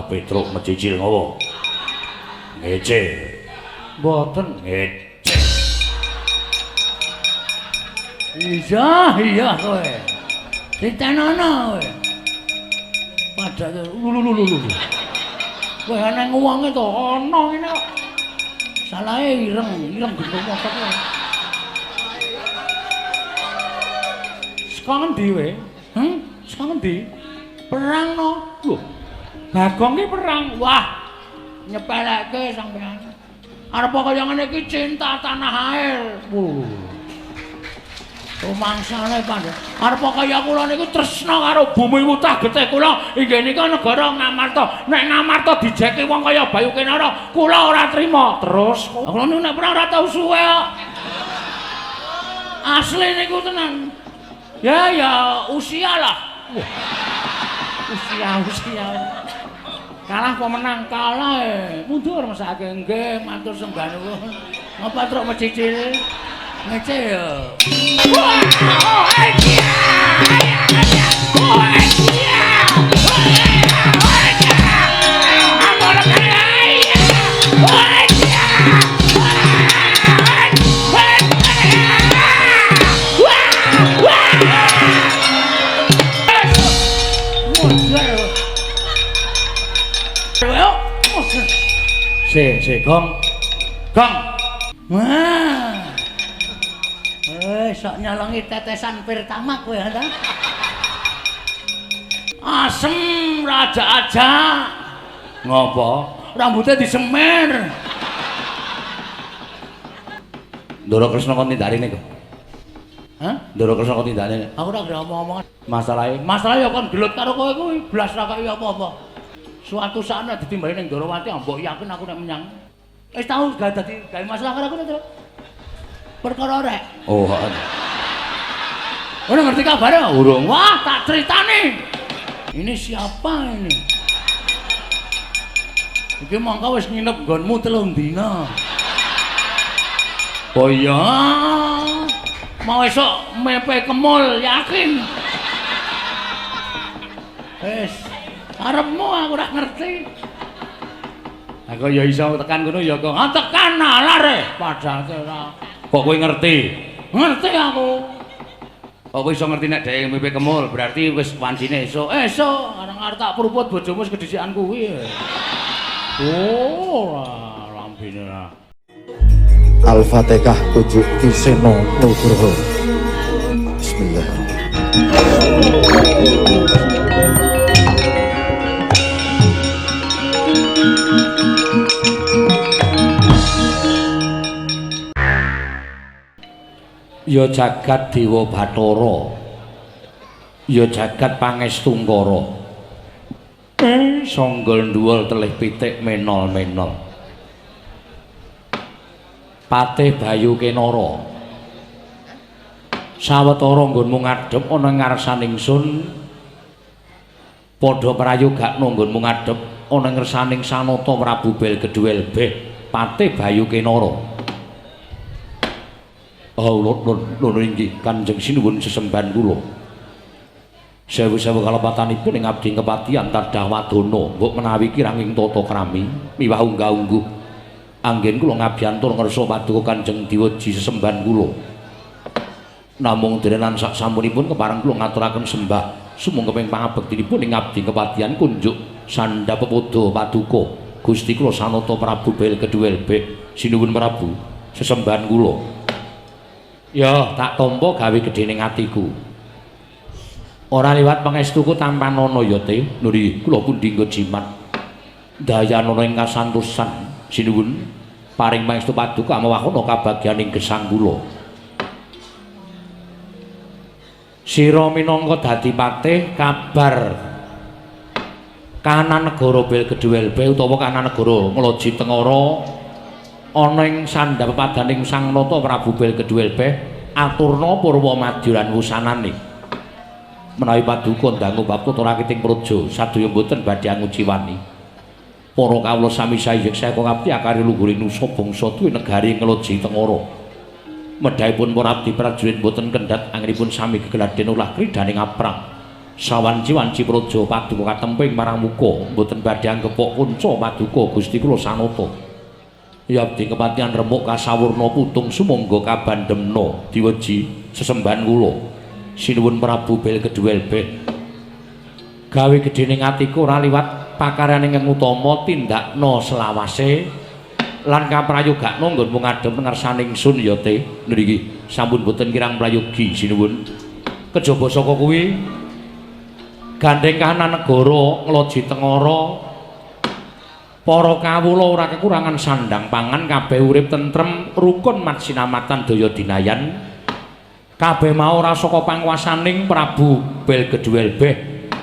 Petruk mecicil ngopo? Ngece. Mboten. Ngece. Iya kowe. Ditenono kowe. Padake lulu. Kowe ana wonge to ana ngene kok. Salahe ireng gendong motor kowe. Saka ngendi kowe? Saka ngendi? Perang no. Lho. Bagong ki perang. Wah. Nyepelekke sampean. Arep kaya ngene iki cinta tanah air. Rumangsane pandhe. Arep kaya kula niku tresna karo bumi wutah getih kula. Inggih nika negara Ngamarta. Nek Ngamarta dijeki wong kaya Bayu Kenara, kula ora trima. Terus kula niku nek perang ora tau suwe kok. Asli niku tenan. Ya usia lah. Usia. Kalah apa menang? Kalah mundur mesake nggih matur sembah niku. Ngapa truk mecicil? Ngece ya. Si, Gong. Wah. Sok nyolongi tetesan pertama kowe ta. Asem raja aja. Ngopo? Rambutnya disemir. Ndoro Kresna kon tindakne niku. Hah? Ndoro Kresna kon tindakne. Aku ora kira omong-omongan. Masalah Ya kon gelut karo kowe kuwi blas ra kaya apa-apa. Suatu saat nek ditimbali ning Ndorowati mbok yakin aku nek menyang. Wis tau gak dadi gawe masalah karo aku to. Perkara rek. Oh, heeh. Ora ngerti kabare urung. Wah, tak critani. Ini siapa ini? Iki mongko wis nginep nggonmu 3 dina. Oh iya. Mau esuk mepe kemul yakin. Wis, arepmu aku ora ngerti. Aku ya iso tekan ngono ya kok. Tekan alare padake ora. Kok kowe ngerti? Ngerti aku. Kok kowe iso ngerti nek dhek mimpi kemul, berarti wis wancine esuk. Esuk arep tak pruput bojomu wis kedhisikan kuwi. Oh, lambene ra. Al-Fatihah ujuk Kiseno Nugroho. Bismillah. Ya jagat Dewa Bathara, ya jagat Pangestungkara. Songgol nduwul telih pitik menol-menol. Patih Bayu Kenara. Sawetara nggonmu ngadhep ana ngarsaning sun. Padha prayoga nggonmu ngadhep ana ngarsaning Sanata Prabu Belgedhuwel Beh, Patih Bayu Kenara. Oh, lho inggih Kanjeng Sinuwun sesembahan kula. Sewu-sewu kalepatanipun ing abdi kepatihan Tadah Wadana, mbok menawi kiranging tata krami miwah unggah-ungguh anggen kula ngabyantur ngersa paduka Kanjeng Diwaji sesembahan kula. Namung derenan sak sampunipun kepareng kula ngaturaken sembah sumangga pangabektinipun ing abdi kepatihan kunjuk sandha pepoda paduka Gusti kula Sanata Prabu Belgedhuwel Beh Sinuwun Prabu sesembahan kula. Ya, tak tampa gawe gedhening atiku. Ora liwat pangestuku tampan ana ya te, nuri kula pundi nggo jimat. Dayanana ing kasantosan Sinuwun paring pangestu paduka mawakana kabagyaning gesang kula. Sira minangka dadi patih kabar kahanan negara Belgedhuwel Beh utawa kahanan negara Ngloji Tengara ana ing sandha pepadaning Sang Nata Prabu Belgedhuwel Beh aturna purwa madya lan wusanane menawi paduka ndangu bab tata rakiting praja sadaya boten badhe anguciwani para kawula sami sayek saya ngabdi akari luhuring nusa bangsa duwe negari Ngloji Tengara medhaipun para abdi prajurit boten kendhat anggenipun sami gegeladen ulah kridaning aprang sawanci-wanci praja paduka katemping marang muka mboten badhe anggepok kunca paduka Gusti kula sanata. Ya abdi kepatihan remuk kasawurna putung sumangga kabandhemna diweji sesembahan kula. Sinuwun Prabu Belkedhuel Beh. Gawe gedhening atiku ora liwat pakaryan ingkang utama tindakna selawase lan kaprayogakna nggonmu ngadhem ngersaning sun ya te. Niki sampun boten kirang prayogi sinuwun. Kejaba saka kuwi gandeng kahanan negara ngloji tengara para kawula ora kekurangan sandang pangan kabeh urip tentrem rukun mat sinamatan daya dinayan kabeh mau ora saka panguwasaning Prabu Belkedhuel Beh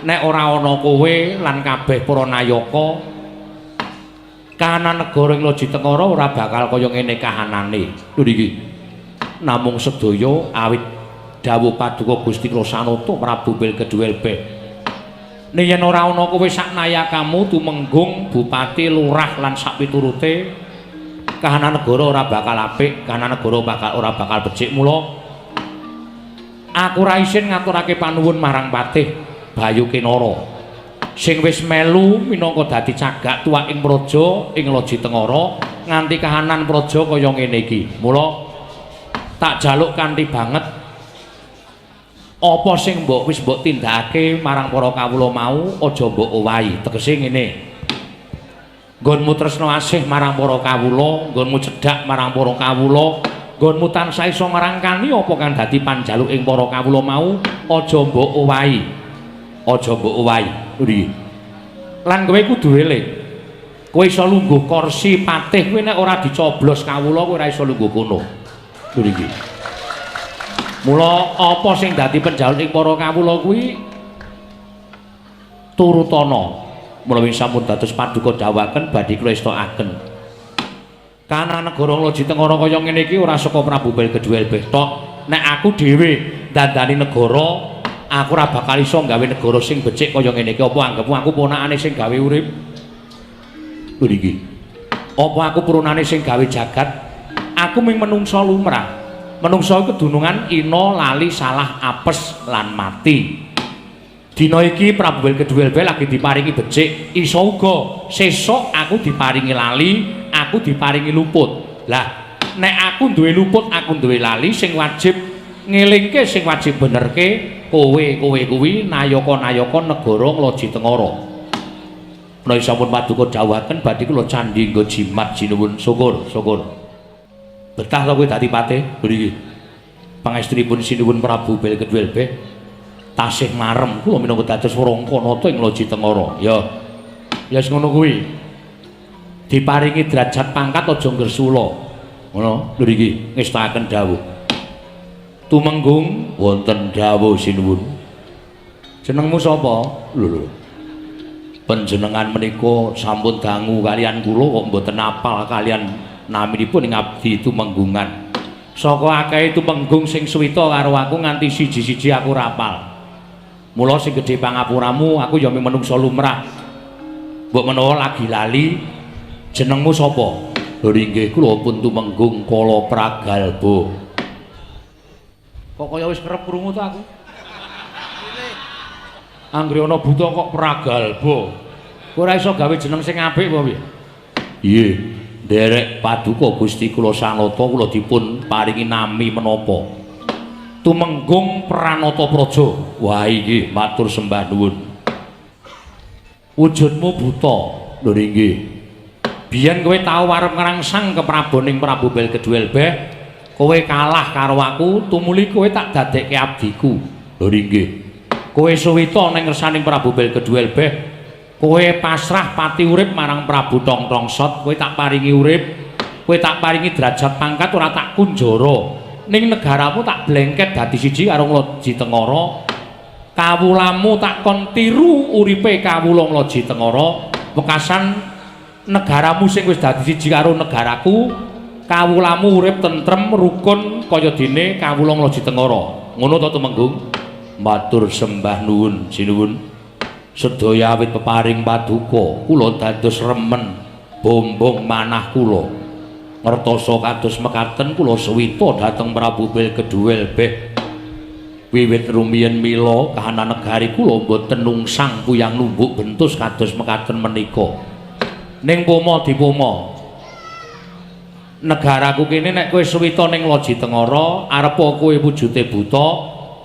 nek ora ana kowe lan kabeh para nayaka kahanan negara ngloji tengara ora bakal kaya ngene kahanane lho iki namung sedaya awit dawuh paduka Gusti Kula Sanata Prabu Belkedhuel Beh. Nek yen ora ana kowe saknayakamu tumenggung bupati, lurah lan sakpiturute, kahanan negara ora bakal apik, kahanan negara ora bakal becik. Mula aku ra isin ngaturake panuwun marang Patih Bayu Kinara sing wis melu minangka dadi cagak tuwaking praja ing Loji Tengara nganti kahanan praja kaya ngene iki. Mula tak jaluk kanthi banget apa sing wis mbok tindakake marang para kawula mau aja mbok owahi. Tegese ngene, nggonmu tresna asih marang para kawula, nggonmu cedhak marang para kawula, nggonmu tansah isa ngrangkani apa kang dadi panjaluking para kawula mau aja mbok owahi, aja mbok owahi. Lan kowe kudu eling, kowe iso lungguh kursi patih, kowe nek ora dicoblos kawula kowe ora iso lungguh kono. Lho iki. Mula apa sing dadi penjaluking para kawula kuwi turutana. Mula wing sampun dados paduka dawuhaken badhe kula estakaken. Kana negara Loji Tengara kaya ngene iki ora saka Prabu Belkedhuel Beh tok. Nek aku dhewe dandani negara, aku ora bakal iso gawe negara sing becik kaya ngene iki. Apa anggepmu aku ponakane sing gawe urip? Lho iki. Apa aku purunane sing gawe jagat? Aku mung menungsa lumrah. Menungsa kedunungan ina lali salah apes lan mati. Dina iki Prabu Belkedhuel Beh lagi diparingi becik, iso uga sesuk aku diparingi lali, aku diparingi luput. Lah, nek aku duwe luput, aku duwe lali, sing wajib ngelingke, sing wajib benerke kowe kuwi nayaka-nayaka negara Loji Tengara. Menawi sampun paduka dawuhaken badhe kula candhi nggo jimat jinuwun syukur. Betah to kowe dadi patih mriki. Pangestunipun sinuwun Prabu Belkedhuel Beh tasih marem kula minangka dados Wrangkanata ing Loji Tengara. Ya wis ngono kuwi. Diparingi derajat pangkat aja ngersula. Ngono mriki ngestakaken dawuh. Tumenggung wonten dawuh sinuwun. Jenengmu sapa? Lho. Panjenengan menika sampun dangu kalian kula kok mboten apal kalian naminipun ing abdi tumenggungan. Saka akeh tumenggung sing suwita karo aku nganti siji-siji aku rapal. Mula sing gedhe pangapuramu aku ya menungsa lumrah. Mbok menawa lagi lali jenengmu sapa? Lho inggih kula pun tumenggung Kala Pragalba. Kok kaya wis kerep krungu to aku? Anggere ana buta kok Pragalba. Kowe ora iso gawe jeneng sing apik apa piye? Iye. Derek paduka Gusti kula Sanata kula dipun paringi nami menapa? Tumenggung Pranata Praja. Wah iki matur sembah nuwun. Wujudmu buta. Lho nggih. Biyen kowe tau arep ngrangsang kepraboning Prabu Belkedhuel Beh, kowe kalah karo aku, tumuli kowe tak dadekke abdiku. Lho nggih. Kowe suwita ning ngersaning Prabu Belkedhuel Beh. Kowe pasrah pati urip marang Prabu Tongtongsot, kowe tak paringi urip, kowe tak paringi derajat pangkat ora tak kunjara. Ning negaramu tak blengket dadi siji karo Loji Tengara. Kawulamu tak kon tiru uripe kawula Loji Tengara. Wekasan negaramu sing wis dadi siji karo negaraku, kawulamu urip tentrem rukun kaya dene kawula Loji Tengara. Ngono to Tumenggung? Matur sembah nuwun sinuwun. Sedaya awit peparing paduka kula dados remen bombong manah kula ngertosa kados mekaten kula suwita dhateng Prabu Belkedhuel Beh Wiwit rumiyin mila kahanan negari kula boten nungsang puyang numbuk bentus kados mekaten menika. Ning poma dipoma. Negaraku kene nek kowe suwita ning Loji Tengara, arepa kowe wujude buta,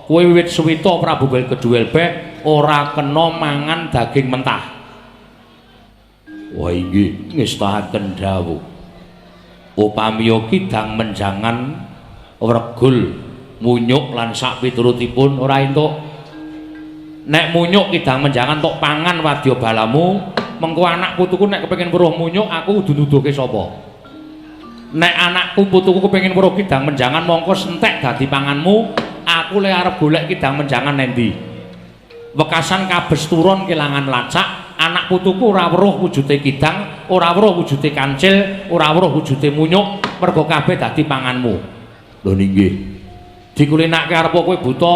kowe wiwit suwita Prabu Belkedhuelbeh ora kena mangan daging mentah. Wah inggih ngestahaken dawuh. Upami kidang menjangan regul munyuk lan sak piturutipun ora entuk. Nek munyuk kidang menjangan tok pangan wadya balamu, mengko anak putuku nek kepengin weruh munyuk aku kudu nuduhke sapa? Nek anakku putuku kepengin weruh kidang menjangan mongko sentek dadi panganmu, aku le arep golek kidang menjangan nendi. Wekasan kabes turun kelangan lacak, anak putuku ora weruh wujude kidang, ora weruh wujude kancil, ora weruh wujude munyuk, mergo kabeh dadi panganmu. Lho nggih. Dikulinake arep kowe buta,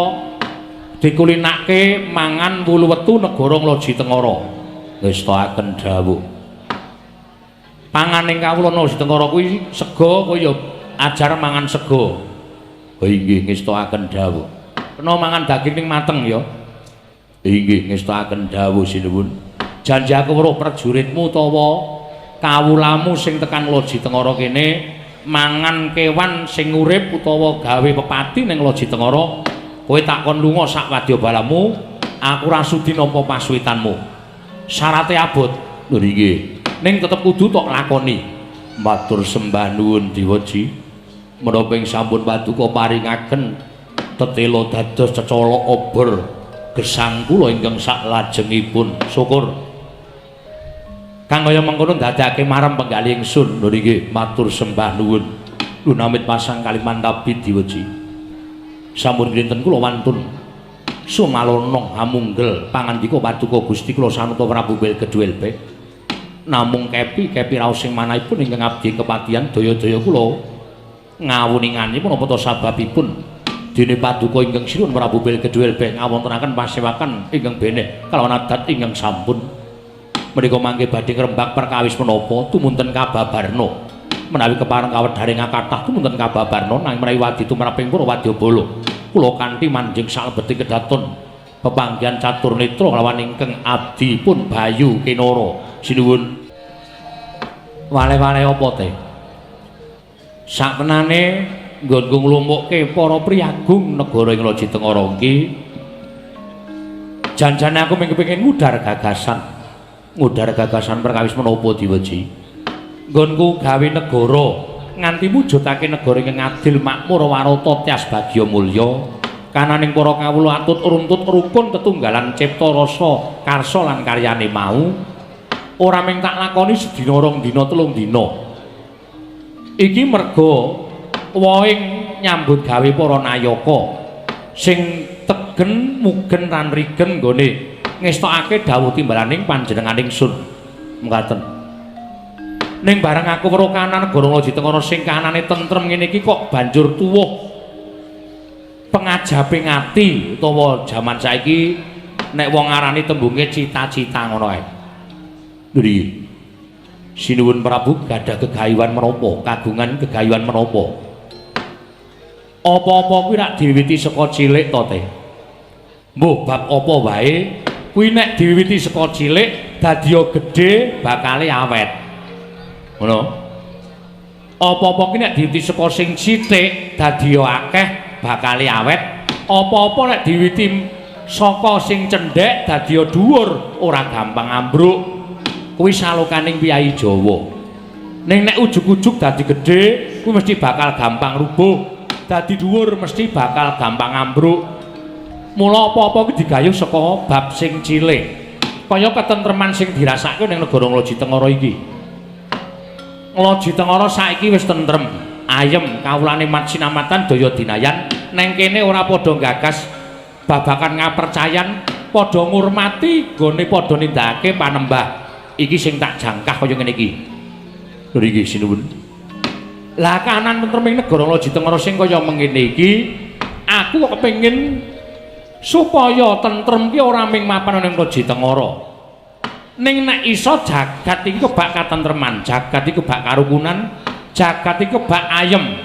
dikulinake mangan wulu wetu negara Loji Tengara. Wis takaken dawuh. Panganing kawula Loji Tengara kuwi sega kaya ajar mangan sega. Oh inggih ngestakaken dawuh. Kena mangan daging ning mateng ya. Inggih ngestakaken dawuh sinuwun. Janji aku weruh prajuritmu utawa kawulamu sing tekan Loji Tengara kene mangan kewan sing urip utawa gawe pepati ning Loji Tengara, kowe takon lunga sak wadya balamu, aku ora sudi nampa pasuwitanmu. Syarate abot. Lho nggih. Ning tetep kudu tok lakoni. Matur sembah nuwun Diwaji. Menapa ing sampun paduka paringaken tetela dados cecala obor gesang kula ingkang sak lajengipun. Syukur. Kang kaya mengkono dadake marem penggali ingsun. Lho nggih, matur sembah nuwun. Lunamit pasang Kalimantabi Diwaji. Sampun kinten kula wantun sumalana hamunggel pangandika paduka Gusti kula Sanuta Prabu Belkedhuelbeh. Namung kepi raos sing manahipun ingkang abdi kepatihan daya-daya kula ngawuningani menapa sababipun dene paduka ingkang sinuwun Prabu Belkedhuelbeh ngawontenaken pasewakan ingkang beneh kalawan adat ingkang sampun. Menika mangke badhe ngrembak perkawis menapa tumunten kababarna menawi kepareng kawedharing kathah tumunten kababarna nanging menawi wadi tumraping para wadyabala kula kanthi manjing salebeti kedaton pepanggihan catur netra kelawan ingkang abdi pun Bayu Kinara sinuwun. Wale-wale apa te saktenane nggonku nglumpukke para priyagung negara ing Loji Tengara iki janjane aku mengkepengin ngudar gagasan perkawis menapa Diwaji. Nggonku gawe negara nganti mujudake negara ingkang adil makmur warata tias bagya mulya kananing para kawula atut runtut rukun tetunggalan cipta rasa karsa lan karyane mau ora mung tak lakoni sedina rong dina telung dina. Iki merga woing nyambut gawe para nayaka sing tegen mugen lan rigen nggone ngestokake dawuh timbalaning panjenenganing sun mekaten. Ning bareng aku weruh kahanan negara Loji Tengara sing kahanane tentrem ngene iki kok banjur tuwuh pengajaping ati utawa jaman saiki nek wong arani tembunge cita-cita ngono ae. Lho sinuwun Prabu gadah gegayuhan menapa, kagungan gegayuhan menapa? Apa-apa kuwi rak diwiwiti saka cilik to Teh? Mbuh bab apa wae kuwi nek diwiwiti saka cilik dadi gedhe bakale awet. Ngono. Apa-apa kuwi nek diwiwiti saka sing sithik dadi akeh bakale awet. Apa-apa nek diwiwiti saka sing cendhek dadi dhuwur ora gampang ambruk. Kuwi salokaning piyai Jawa. Ning nek ujug-ujug dadi gedhe kuwi mesti bakal gampang rubuh. Dadi dhuwur mesti bakal gampang ambruk. Mula apa-apa kuwi digayuh saka bab sing cilik. Kaya ketentreman sing dirasake ning negara Loji Tengara iki. Loji Tengara saiki wis tentrem, ayem kawulane mat sinamatan daya dinayan, neng kene ora padha gagas babakan ngapercayan, padha ngurmati gone padha nindakake panembah. Iki sing tak jangkah kaya ngene iki. Lho iki sinuwun. Lah kahanan tentreming negara Loji Tengara sing kaya mengene iki, aku kok kepengin supaya tentrem ki ora ming mapan ning Loji Tengara. Ning nek iso jagat iki kebak katentreman, jagat iki kebak karukunan, jagat iki kebak ayem.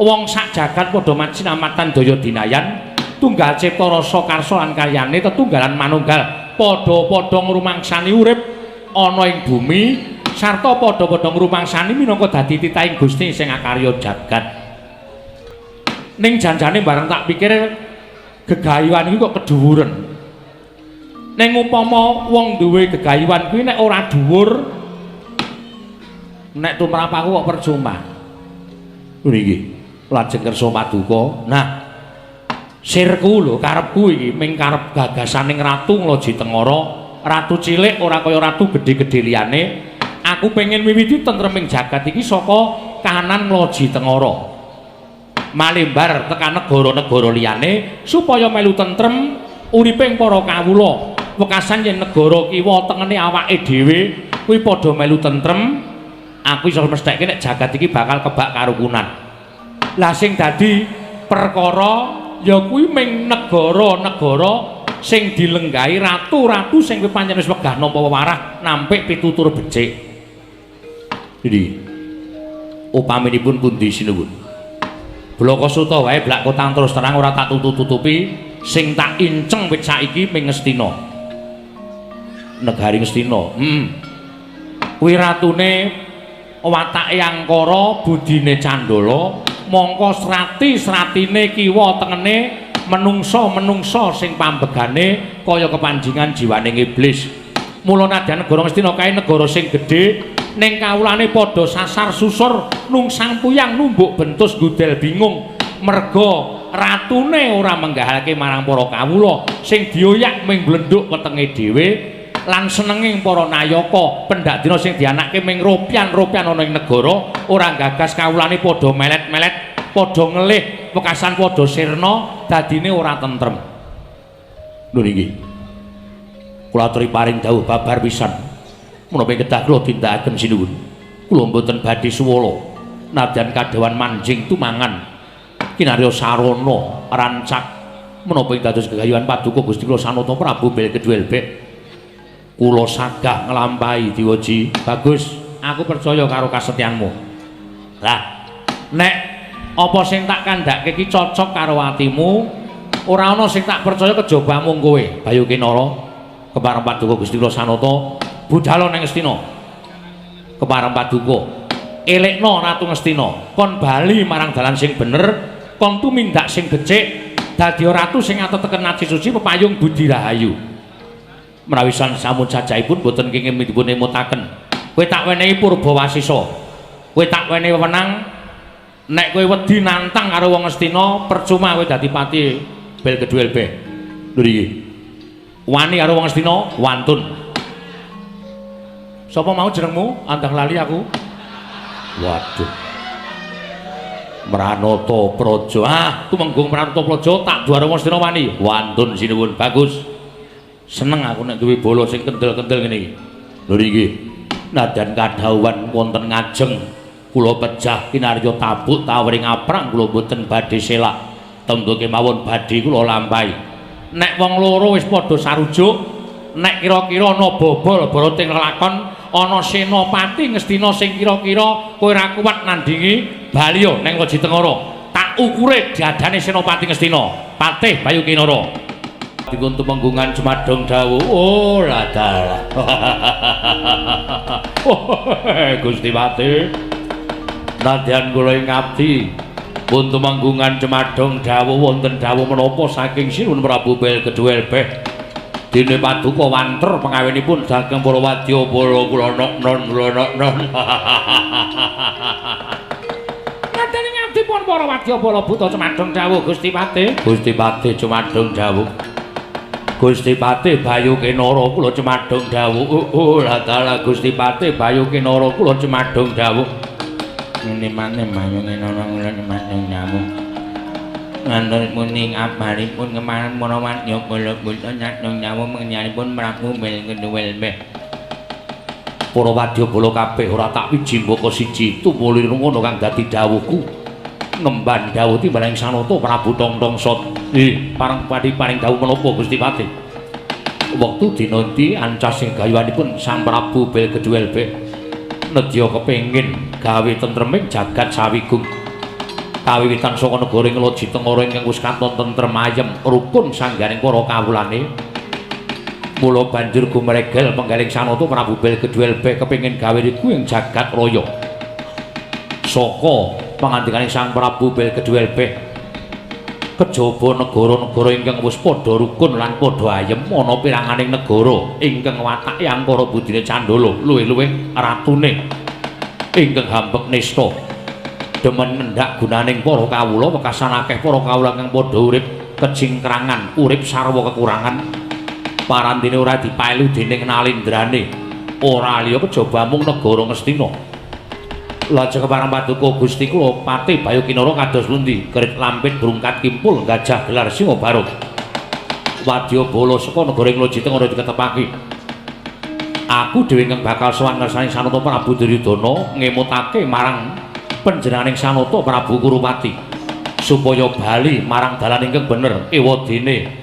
Wong sak jagat padha macinamatan daya dinayan, tunggal cipta rasa karsa lan karyane tetunggalan manunggal padha-padha ngrumangsani urip ana ing bumi sarta padha-padha ngrumangsani minangka dadi titahing Gusti sing akarya jagat. Ning janjane bareng tak pikir gegayuhan iki kok kedhuwuren. Ning umpama wong duwe gegayuhan kuwi nek ora dhuwur nek tumrap aku kok percuma. Niki lajeng kersa paduka. Nah, sirku lho karepku iki ming karep gagasaning ratu Ngloji Tengara, ratu cilik ora kaya ratu gedhe-gedhe liyane. Aku pengen miwiti tentreming jagat iki saka kahanan Ngloji Tengara. Malembar tekan negara-negara liyane supaya melu tentrem uriping para kawula. Wekasan yen negara kiwa tengene awake dhewe kuwi padha melu tentrem, aku iso mestheke nek jagat iki bakal kebak karukunan. Lah sing dadi perkara ya kuwi ming negara-negara sing dilenggahi ratu-ratu sing pancen wis wegah nampa wewarah nampik pitutur becik. Jadi upaminipun pundi sinuwun? Blaka suta wae blak kotang terus terang ora tak tutup-tutupi sing tak inceng wit saiki ming Ngastina. Negari Ngastina. Kuwi ratune watake Angkara, budine Candala, mongko srati-sratine kiwa tengene menungsa-menungsa sing pambegane kaya kepanjingan jiwaning iblis. Mula nadyan negara Ngastina kae negara sing gedhe ning kawulane padha sasar susur nungsang puyang numbuk bentus gudel bingung merga ratune ora menggahalke marang para kawula sing dioyak ming blenduk wetenge dhewe lan senenging para nayaka pendak dina sing dianake ming ropyan-ropyan ana ing negara ora gagas kawulane padha melet-melet padha ngelih wekasan padha sirna dadine ora tentrem. Lho niki kula aturi paring dawuh babar pisan menapa kedah kula tindakaken sinuwun. Kula mboten badhe suwala nadyan kadhawan manjing tumangan kinarya sarana rancak menapa ing dados gegayuhan paduka Gusti kula Sanata Prabu Belkedhuelbek. Kula sagah nglampahi Diwaji. Bagus, aku percaya karo kasetyanmu. Lah, nek apa sing tak kandhake iki cocok karo atimu, ora ana sing tak percaya kejaba mung kowe, Bayu Kinara. Kepareng paduka Gusti kula Sanata budhal ning Ngastina. Kepareng paduka elekna Ratu Ngastina, kon bali marang dalan sing bener, kon tumindak sing becik, dadi ratu sing ateteken naci suci pepayung budi rahayu. Menawisan samun cacaipun boten kenging dipun emutaken. Kowe tak wenehi Purbawasisa. Kowe tak wenehi wewenang nek kowe wedi nantang karo wong Ngastina, percuma kowe dadi pati Belkedhuelbek. Lho iki. Wani karo wong Ngastina, wantun. Sapa mau jenengmu? Andang lali aku. Waduh. Pranata Praja. Ah, tumenggung Pranata Praja tak duwe wong Ngastina wani. Wantun sinuwun. Bagus. Seneng aku nek duwe bala sing kendel-kendel ngene iki. Lho iki. Nadyan kadhawuhan wonten ngajeng kula pejah kinarya tabuk tawering aprang kula boten badhe selak. Tembung kemawon badhe kula lampahi. Nek wong loro wis padha sarujuk, nek kira-kira ana bobol boroting lakon ana senopati Ngastina sing kira-kira kowe ora kuat nandingi Baliya ning Ngloji Tengara, tak ukure diadane senopati Ngastina, Patih Bayu Kinara. Dipun tumenggungan Jumadong dawuh, oh ladalah. Gusti Patih, nadyan kula ing abdi pun tumenggungan Jumadong dawuh wonten dawuh menapa saking Sinuwun Prabu Belkedhuelbek. Dene paduka wanter pengawinipun saking para wadya bala kula non. Nadyan ing abdi pun para wadya bala buta Jumadong dawuh Gusti Patih. Gusti Patih Jumadong dawuh. Gusti Patih Bayu Kinara kula Jumadong dawuh. Oh ladalah Gusti Patih Bayu Kinara kula Jumadong dawuh. Ngene maneh Bayu Kinara kula Jumadong dawuh. Ngantos muning abaripun kemaran para wadya kula buta Jumadong dawuh menyanipun Prabu Belkedhuelbek. Para wadya bala kabeh ora tak wiji mbaka siji tumuli ngono kang dadi dawuhku. Ngemban dawuh timbaling Sanata Prabu Tongtongsot. Parang paring dawuh menapa Gusti Patih? Wektu dina ndi ancas sing gayuhanipun Sang Prabu Belkedhuelbek nedya kepengin gawe tentreming jagat sawigung. Kawiwitan saka negara ing Loji Tengara ingkang wis katon tentrem ayem rukun sangganing para kawulane. Mula banjur gumregel penggaling Sanata Prabu Belgeduelbeh kepengin gawe riku ing jagat raya. Saka pangandikaning Sang Prabu Belgeduelbeh kejaba negara-negara ingkang wis padha rukun lan padha ayem ana piranganing negara ingkang watake angkara budine Candala luwih-luwih ratune ingkang hambek nista demen ngendhak gunaning para kawula wekasan akeh para kawula kang padha urip kecingkrangan urip sarwa kekurangan parandene ora dipaelu dening nalindrane ora liya kejaba mung negara Ngastina. Lajeng kepareng paduka Gusti kula Patih Bayakinara kados pundi kerit lampit brungkat kimpul gajah gelar singa barut wadya bala saka negara ing Loji Tengara diketepake. Aku dhewe ingkang bakal sowan ngersani Sanata Prabu Duryudana ngemutake marang panjenenganing Sanata Prabu Kurupati supaya bali marang dalan ingkang bener ewadene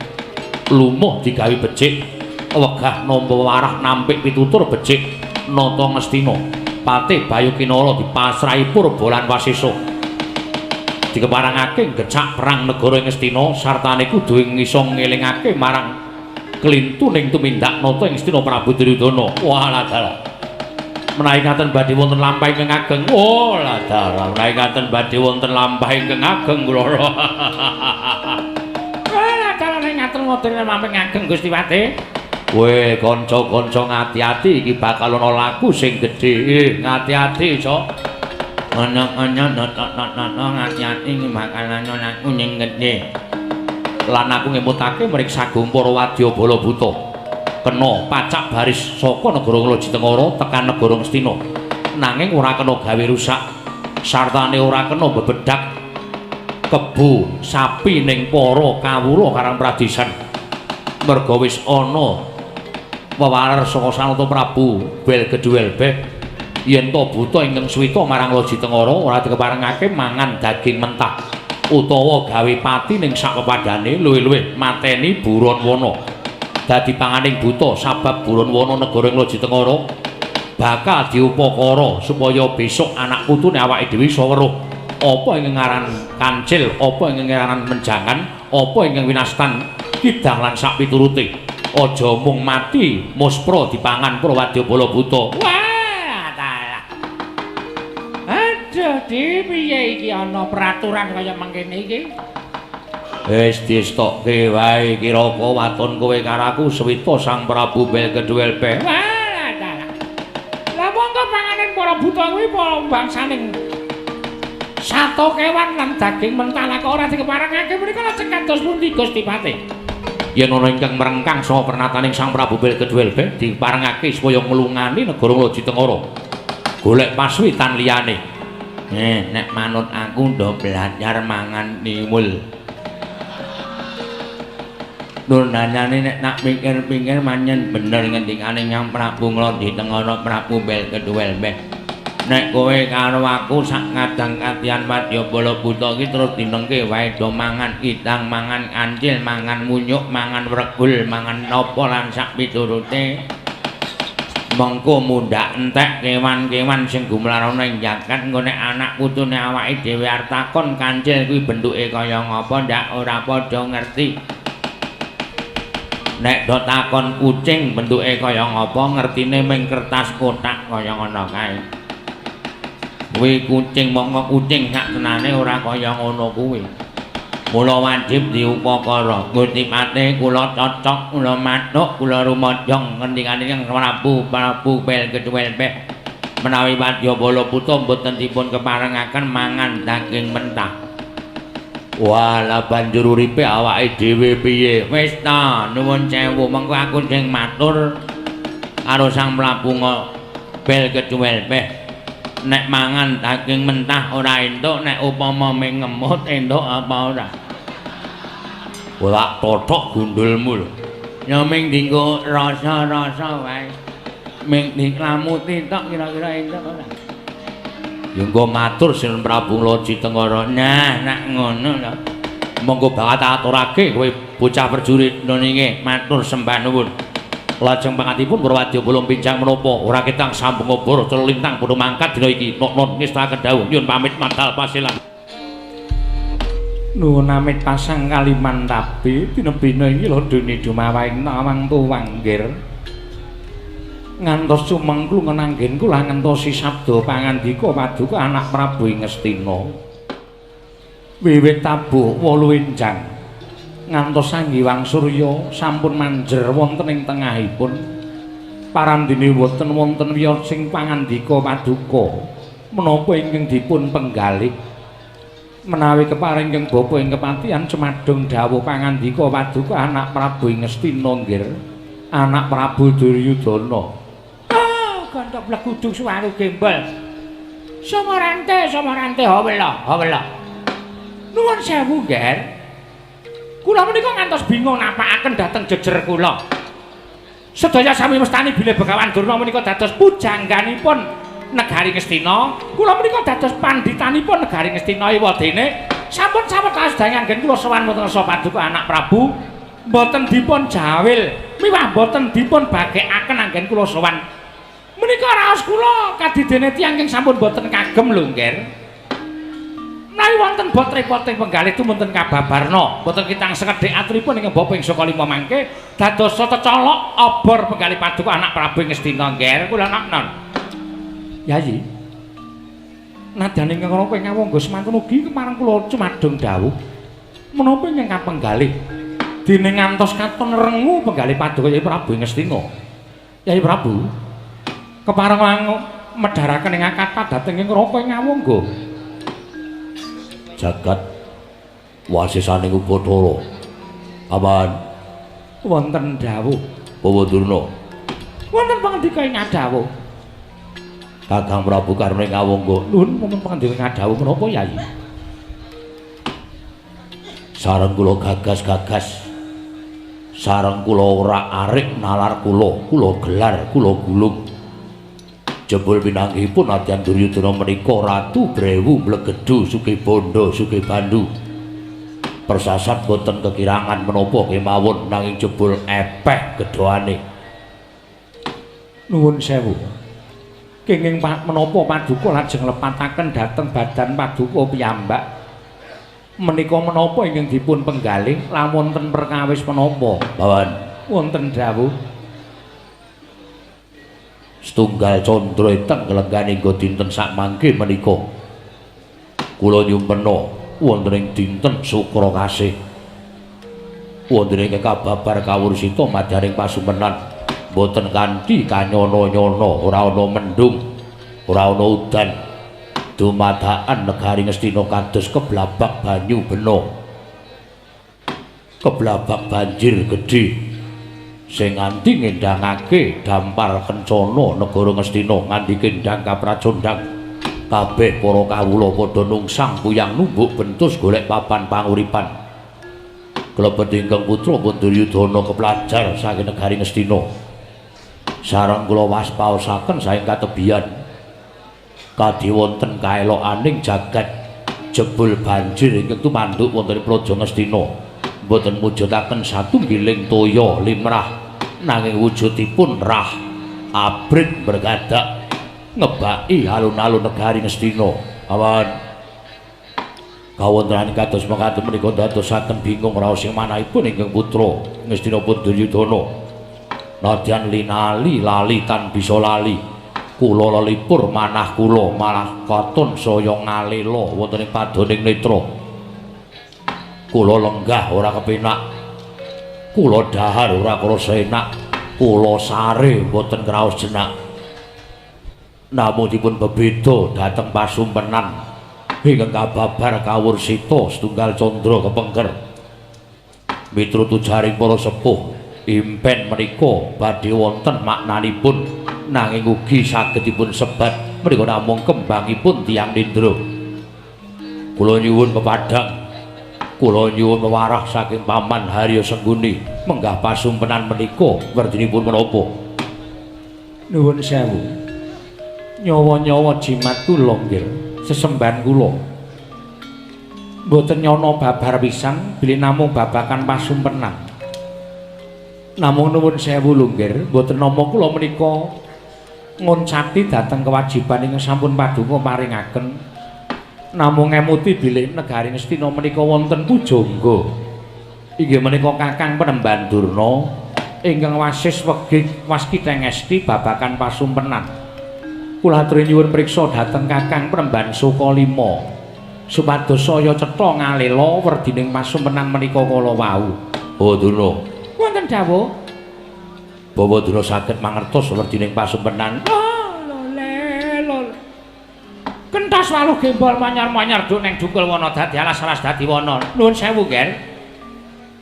lumuh digawe becik wegah nampa warah nampik pitutur becik nata Ngastina. Patih Bayakinara dipasrahi Purba lan Wasesa dikeparengake gecak perang negara Ngastina sartane kudu iso ngelingake marang klintuning tumindak nata ing Ngastina Prabu Duryudana. Walah dalah menawi ngaten badhe wonten lampah ingkang ageng. Walah dalah menawi ngaten badhe wonten lampah ingkang ageng kula. Walah dalah nek ngaten wonten lampah ingkang ageng Gusti Patih. Weh kanca-kanca ngati-ati iki bakal ana laku sing gedhe. Ngati-ati, Cok. Ana ngati-ati iki bakal ana laku sing gedhe. Lan aku ngemutake mring Sagung para wadyabala buta. Kena pacak baris saka negara Loji Tengara tekan negara Ngastina. Nanging ora kena gawe rusak. Sartane ora kena bebedak kebo sapi ning para kawula karang pradesan. Merga wis ana wewarer saka Sanata Prabu Belgeduelbeh yen to buta ingkang suwita marang Loji Tengara ora dikeparengake mangan daging mentah utawa gawe pati ning sak pepadane luwih-luwih mateni Buron Wana. Dadi panganing buta sabab Buron Wana negara ing Loji Tengara bakal diupakara supaya besok anak putune awake dhewe iso weruh apa ingkang ngaran kancil, apa ingkang ngaran menjangan, apa ingkang winastan kidang lan sak piturute. Aja mung mati muspra dipangan para wadyabala buta. Wah, dalah. Aduh, piye iki ana peraturan kaya mangkene iki? Wis distokke wae kiraka waton kowe karo aku swita Sang Prabu Belgeduelbeh. Wah, dalah. Lah monggo panganen para buta kuwi para bangsaning sato kewan lan daging mentah lak ora dikeparengake menika lajeng kados pundi Gusti Patih? Yen ana ingkang merengkang saha pernataning Sang Prabu Belgeduelbeh diparengake supaya nglungani negara Loji Tengara. Golek paswitan liyane. Nek manut aku ndo belajar mangan nimul. Nurnanyane nek nak pikir-pikir manyen bener ngendikane Sang Prabu Loji Tengara Prabu Belgeduelbeh. Nek kowe karo aku sak kadang-kadian wadyabala buta iki terus dinengke wae do mangan idang, mangan kancil, mangan munyuk, mangan wregul, mangan napa lan sak piturute. Mengko mundhak entek kewan-kewan sing gumlarana ing jagat engko nek anak putune awake dhewe arep takon kancil kuwi bentuke kaya ngapa ndak ora padha ngerti. Nek do takon kucing bentuke kaya ngapa ngertine ming kertas kotak kaya ngono kae. Kuwi kucing mongko kucing sak tenane ora kaya ngono kuwi. Mula wajib diupakara. Gusti Patih kula cocok, kula matuk, kula rumajang ngendikane Sang Prabu Belgeduelbeh menawi wadyabala buta mboten dipun keparengaken mangan daging mentah. Wala banjur uripe awake dhewe piye? Wis ta, nuwun sewu mengko aku sing matur karo Sang Prabu Belgeduelbeh. Nek mangan daging mentah ora entuk, nek upama ming ngemut entuk apa ora? Ora tothok gundulmu lho. Ya ming dienggo rasa-rasa wae. Ming diklamuti tok kira-kira entuk ora? Ya engko matur Sin Prabu Loji Tengara. Nah, nek ngono lho. Monggo banget aturake kowe bocah prajurit niki matur sembah nuwun. Lajeng pangantipun para wadyabala pinjang menapa ora ketang sambung obor celintang padha mangkat dina iki nok-nok ngestaken dawuh nyuwun pamit madal pasilan. Nuwun amit pasang kaliman tabi tinebina iki lho dene dumawaing nawang tuwang nggir. Ngantos sumengklu ngenanggen kula ngentosi sabda pangandika paduka anak Prabu Ngastina. Wiwit tabuh 8 enjang ngantos sanggiwang surya sampun manjer wonten ing tengahipun. Parandene wonten wiyos sing pangandika paduka menapa ingkang dipun penggalih menawi keparing ing bapa ing kepatihan cemadung dawuh pangandika paduka anak Prabu Ngastina nggir anak Prabu Duryudana. Gantok blekudung suwaru gembel. Samarante hawela. Nuwun sewu, Nger. Kula menika ngantos bingung napakaken dhateng jejer kula. Sedaya sami mestani bilih Begawan Durna menika dados pujangganipun negari Ngastina. Kula menika dados pandhitanipun negari Ngastina ewadene sampun sawetawis dangangen kula sowan wonten Rasa Paduka anak Prabu mboten dipun jawil miwah mboten dipun bagekaken anggen kula sowan. Menika raos kula kadidene tiyang ing sampun boten kagem lho, Nger. Menawi wonten bot repoting penggalih tumunten kababarna, boten kitang sekedhik aturipun ing bapa ing saka 5 mangke dados colok obor penggalih paduka anak Prabu Ngastina, Nger. Kula naknon. Yayi. Nadyan ingkang kala ngawangga semanten ugi kemareng kula cumadung dawuh menapa ingkang kapenggalih dene ngantos katon rengu penggalih paduka Yayi Prabu Ngastina. Yayi Prabu kepareng medharaken ing akata dhateng ing raka ngawangga jagat wasisaning Upadara aman wonten dawuh Bawa Durna wonten pangandika ing dawuh Kakang Prabu karone ngawangga nuwun wonten pangandika ing dawuh menapa Yayi sareng kula gagas sareng kula ora arik nalar kula gelar kula gulung jebul pinanggihipun Nadyan Duryudana menika Ratu Brewu Mlegedu Sugihbanda Sugihbandu persasat boten kekirangan menapa kemawon nanging jebul epeh gedhoane nuwun sewu kenging menapa paduka lajeng lepataken dhateng badan paduka piyambak menika menapa ingkang dipun penggalih lamun wonten perkawis menapa bawan wonten dawuh setunggal candra ingkang kelenggan ingga dinten sakmangke menika kula nyumpena wonten ing dinten Sukra Kasih wonten ing kababar kawursita madyaning pasumpenan boten kanthi kanyana-nyana ora ana mendung ora ana udan dumadakan negari Ngastina kados keblabak banyu bena keblabak banjir gedhe sing nganti ngendhangake dampar kencana negara Ngastina nganti kendhang kapracondhang kabeh para kawula padha nungsang puyang numbuk bentus golek papan panguripan klebet ingkang putra Duryudana kepelajar saking negari Ngastina sareng kula waspaosaken saking katebian kadhe wonten kaelokaning jagat jebul banjir ingkang tumanduk wonten ing praja Ngastina boten mujudaken satunggiling toya limrah nanging wujudipun rah abrit bergadak ngebaki alun-alun negari Ngastina awan kawontenan kados mekaten menika dadosaken bingung raos ing manahipun ingkang putra Ngastina pun Duryudana nadyan linali lali tan bisa lali kula lelipur manah kula malah katon saya ngalela wonten ing padoning netra kula lenggah ora kepenak kula dahar ora krasa enak kula sare boten kraos jenak namung dipun bebeda dhateng pasumpenan ingkang kababar kawursita setunggal candra kepengker miturut ujaring para sepuh impen menika badhe wonten maknanipun nanging ugi saged dipun sebat menika namung kembangipun tiyang nindra kula nyuwun pepadhang kula nyuwun wewarah saking Paman Harya Sengguni menggah pasumpenan menika werdinipun menapa nuwun sewu nyawa-nyawa jimat kula nggih sesembahan kula mboten nyana babar pisan bilih namung babakan pasumpenan namung nuwun sewu lunggir mboten nama kula menika ngoncati dhateng kewajiban ingkang sampun paduka paringaken Namung ngemuti bilih negari Ngastina menika wonten pujangga. Inggih menika Kakang Penemban Durna ingkang wasis wegih waskitengesti babakan pasumpenan. Kula aturi nyuwun priksa dhateng Kakang Penemban Sukalima supados saya cetha ngalela werdining pasumpenan menika kala wau. Oh Durna. Wonten dawuh. Bawa Durna saged mangertos werdining pasumpenan. Kentos waluh gembol manyar-manyar duk ning dukul wana dadi alas-alas dadi wana. Nuwun sewu, Ger.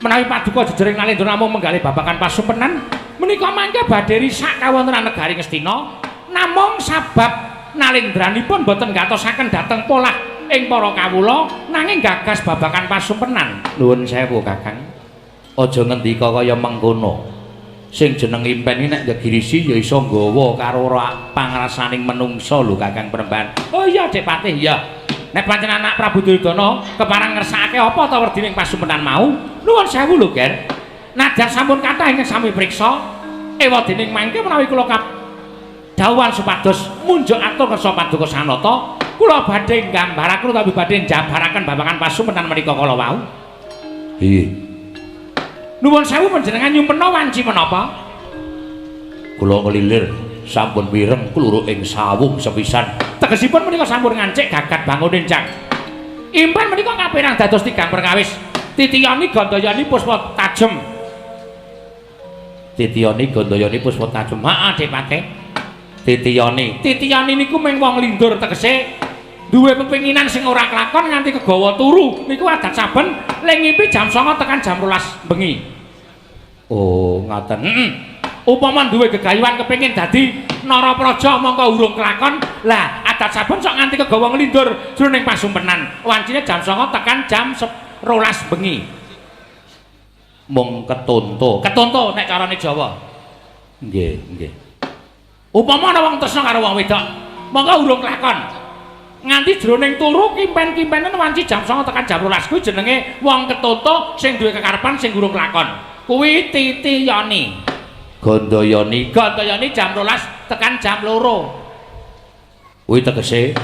Menawi paduka jejering nalendra namung menggali babakan pasumpenan, menika mangke badhe risak kawontenan negari Ngastina, namung sabab nalendranipun boten gatosaken dhateng polah ing para kawula nanging gagas babakan pasumpenan. Nuwun sewu, Kakang. Aja ngendika kaya mengkono. Sing jeneng impen iki nek gegirisi ya iso nggawa karo pangrasaning menungsa lho Kakang Penemban. Oh iya, Dik Patih, iya. Nek pancen anak Prabu Duryudana keparang ngersakake apa ta werdining pasumpenan mau? Nuwun sewu lho, Ger. Najan sampun kathah ingkang sami priksa, ewadene mangke menawi kula dawuhan supados munjuk atur kersa paduka sanata, kula badhe nggambaraken utawi badhe njabaraken babagan pasumpenan menika kala wau. Nggih. Nuwun sewu panjenengan nyumpena wanci menapa? Kula ngelilir sampun mireng kluruk ing sawung sepisan. Tegesipun menika sampun ngancik gagat bangun enjang. Impan menika kapirang dados tigang perkawis. Titiyani gandayani puspa tajem. Titiyani gandayani puspa tajem. Heeh, Dik Patih. Titiyani niku mung wong lindur tegese duwe pepinginan sing ora kelakon nganti kegawa turu. Niku adat saben ling ngimpi jam 09.00 tekan jam 12 bengi. Oh, ngaten. Upama duwe gegayuhan kepengin dadi Narapraja mongko urung kelakon, lah adat saben sok nganti kegawa nglindur jroning pasumpenan. Wancine jam 09.00 tekan jam 12 bengi. Mung ketonto nek carane Jawa. Nggih. Upama ana wong tresna karo wong wedok, mongko urung kelakon. Nganti jroning turu kimpen-kimpenen wanci jam 09.00 tekan jam 12 kuwi jenenge wong ketonto sing duwe kekarepan sing urung kelakon. Kuwi titiyani. Gandayani jam 12 tekan jam 2. Kuwi tegese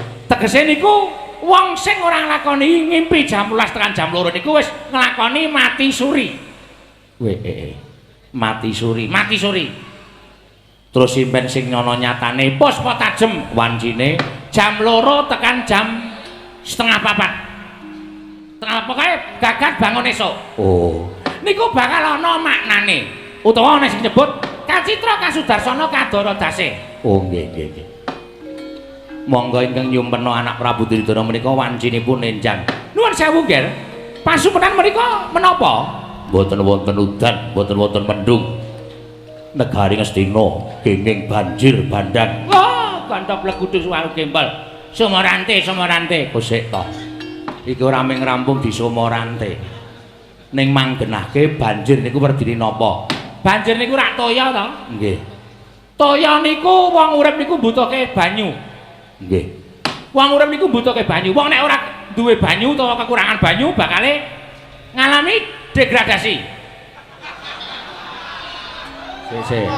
niku wong sing ora nglakoni ngimpi jam 12 tekan jam 2 niku wis nglakoni mati suri. Mati suri. Terus impen sing nyono nyatane puspa tajem wancine jam 2 tekan jam 3:30. Pokoke gagat bangun esuk. Oh. Niku bakal ana maknane. Utawa ana sing nyebut Kacitra Kasudarsana Kadara Dase. Oh nggih. Monggo ingkang nyumpena anak Prabu Duryudana menika wancinipun enjang. Nuwun sewu, Ger. Pasumpenan menika menapa? Mboten wonten udan, mboten wonten mendung. Negari Ngastina kenging banjir bandang. Wah, kantha plegudu suwaru gembol. Sumorante. Kosek to. Iki ora mung rampung di Sumorante. Ning manggenahke banjir niku werdine napa? Banjir niku rak toya to? Nggih. Toya niku wong urip niku mbutuhke banyu. Nggih. Wong urip niku mbutuhke banyu. Wong nek ora duwe banyu utawa kekurangan banyu bakale ngalami degradasi.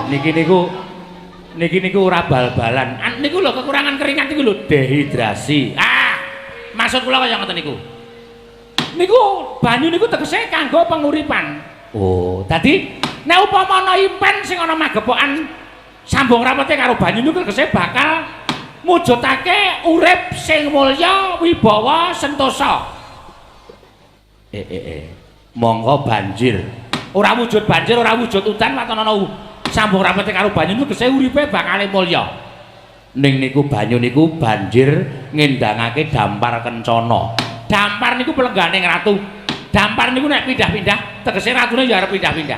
Niki niku ora bal-balan. Niku lho kekurangan keringat niku lho dehidrasi. Maksud kula kaya ngoten niku. Niku banyu niku tegese kanggo penguripan. Oh, dadi nek upama ana impen sing ana magepokan sambung rapete karo banyu niku tegese bakal mujudake urip sing mulya, wibawa, sentosa. Monggo banjir. Ora wujud banjir, ora wujud udan, waton ana sambung rapete karo banyu niku tegese uripe bakal mulya. Ning niku banyu niku banjir ngendangake dampar kencana. Dampar niku pelengganing ratu. Dampar niku nek pindah-pindah, tegese ratune ya arep pindah-pindah.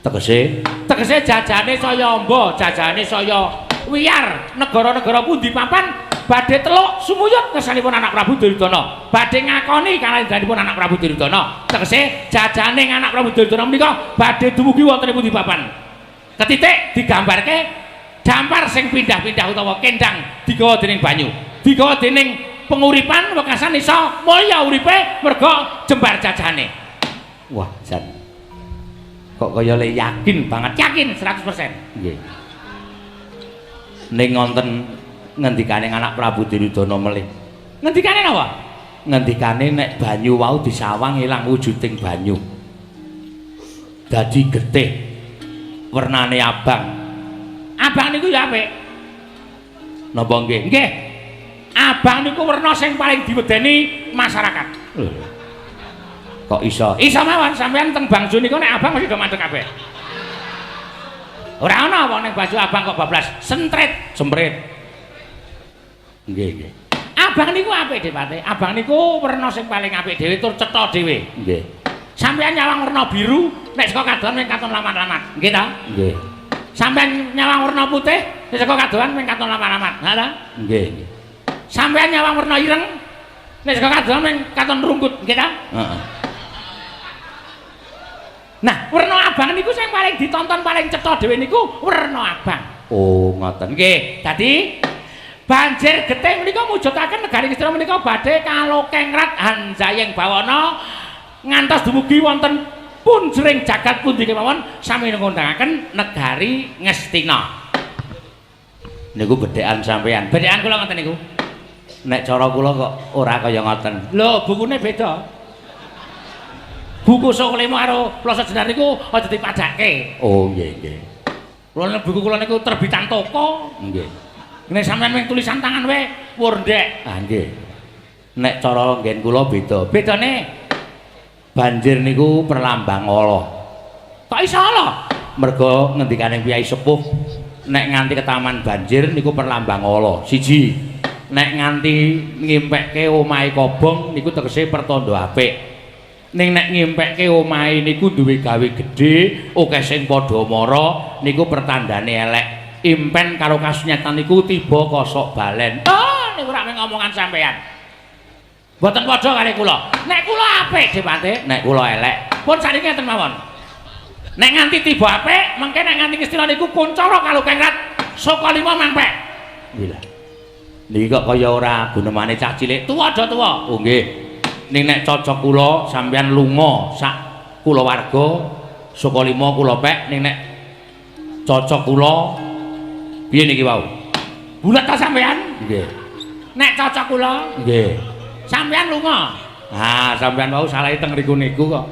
Tegese jajane saya amba, jajane saya wiyar, negara-negara pundi papan badhe teluk sumuyut kersanipun anak Prabu Duryudana. Badhe ngakoni kalendhanipun anak Prabu Duryudana. Tegese jajane anak Prabu Duryudana menika badhe dumugi wonten pundi papan. Ketitik digambarke dampar sing pindah-pindah utawa kendang digawa dening banyu. Digawa dening penguripan wekasan iso mulya uripe merga jembar jajane. Wah, jan. Kok kaya le yakin banget. Yakin 100%. Nggih. Ning wonten ngendikaning anak Prabu Duryudana melih. Ngendikane napa? Ngendikane nek banyu wau disawang ilang wujuding banyu. Dadi getih. Wernane abang. Abang niku ya apik. Napa nggih? Nggih. Abang niku werna sing paling diwedeni masyarakat. Kok iso? Iso mawon sampean teng bangsu niku nek abang mesti do mandeg kabeh. Ora ana apa ning baju abang kok bablas sentret, Semprit. Nggih, nggih. Abang niku apik Depate. Abang niku werna sing paling apik dhewe tur cetha dhewe. Nggih. Sampeyan nyawang werna biru nek saka kadohan mung katon lamat-lamat. Nggih ta? Nggih. Sampeyan nyawang werna putih nek saka kadohan mung katon lamat-lamat. Ha ta? Nggih, nggih. Sampeyan nyawang werna ireng nek saka kadohan mung katon rungkut. Nggih ta? Heeh. Nah, werna abang niku sing paling ditonton paling cetha dhewe niku werna abang. Oh, ngoten. Nggih, dadi banjir getih menika mujudaken negari Ngastina menika badhe kalokengrat hanjayeng bawana ngantos dumugi wonten punjering jagat pundi kemawon sami ngundangaken negari Ngastina. Niku bedhekan sampean. Bedhekan kula ngoten niku. Nek cara kula kok ora kaya ngoten. Lho, bukune beda. Buku Soklemo karo Ploso Jenar niku aja dipadake. Oh, nggih, nggih. Kula buku kula niku terbitan toko. Nggih. Nek sampean mung tulisan tangan wae wurdek. Ah, nggih. Nek cara nggen kula beda. Bedane Banjir niku perlambang Allah. kok iso Allah? Merga ngendikane Kyai Sepuh nek nganti ketaman banjir niku perlambang Allah. Siji, nek nganti ngimpekke omahe kobong niku tegese pertanda apik. Ning nek ngimpekke omahe niku duwe gawe gedhe, akeh sing padha mara niku pertandane elek. Impen karo kasunyatan niku tiba kosok balen. Oh, niku rak ngomongan sampean. Mboten padha kali kula. Nek kula apik, Depate. Nek kula elek, Pun saniki ngeten mawon. Nek nganti tiba apik, mengke nek nganti Ngastina niku kuncara kalokengrat saka 5 mangpek. gila. Niki kok kaya ora gunemane cah cilik. Tuwa do tuwa. Oh nggih. Ning nek cocok kula sampeyan lunga sak kulawarga saka 5 kula pek ning nek cocok kula piye niki wau? Bulet ta sampean? Nggih. Nek cocok kula, Nggih. sampean lunga. Ah, sampeyan wau salahe teng riku niku kok.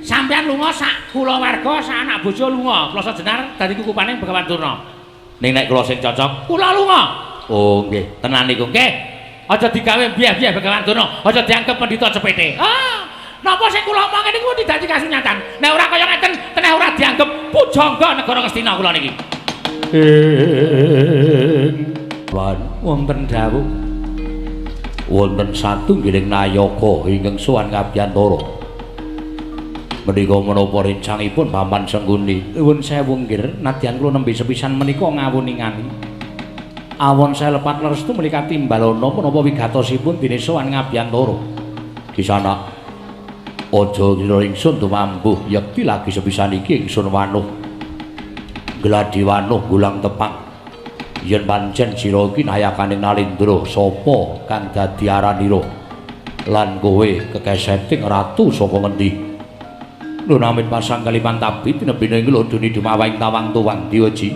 Sampean lunga sak kulawarga, sak anak bojo lunga. Ploso Jenar dadi kukupaning Begawan Durna. Ning nek kula sing cocok, Kula lunga. oh nggih, tenan niku. Nggih. Aja digawe biah-biah Begawan Durna. Aja dianggep pendhita cepete. Ah, napa sing kula omongke niku dadi kasunyatan. Nek ora kaya ngeten, teneh ora dianggep pujangga negara Ngastina kula niki. Wonten dawuh wonten satunggiling nayaka ingkang sowan Kabyantara. Menika menapa rencangipun Paman Sengguni? Nuwun sewu nggih, nadyan kula nembe sepisan menika ngawuningani. Awon saya lepat lerestu menika timbalana menapa wigatosipun dene sowan Kabyantara. Di sana aja kira ingsun tumambuh yekti lagi sepisan iki ingsun wanuh. Gladi wanuh gulang tepang. Yen pancen sira iki nayakaning Nalindra sapa kang dadi aranira lan kowe kekeseting ratu saka ngendi? Nun amit pasang kaliman tabi tinebine nglodoni dumawahing tawang tuwang Dioji.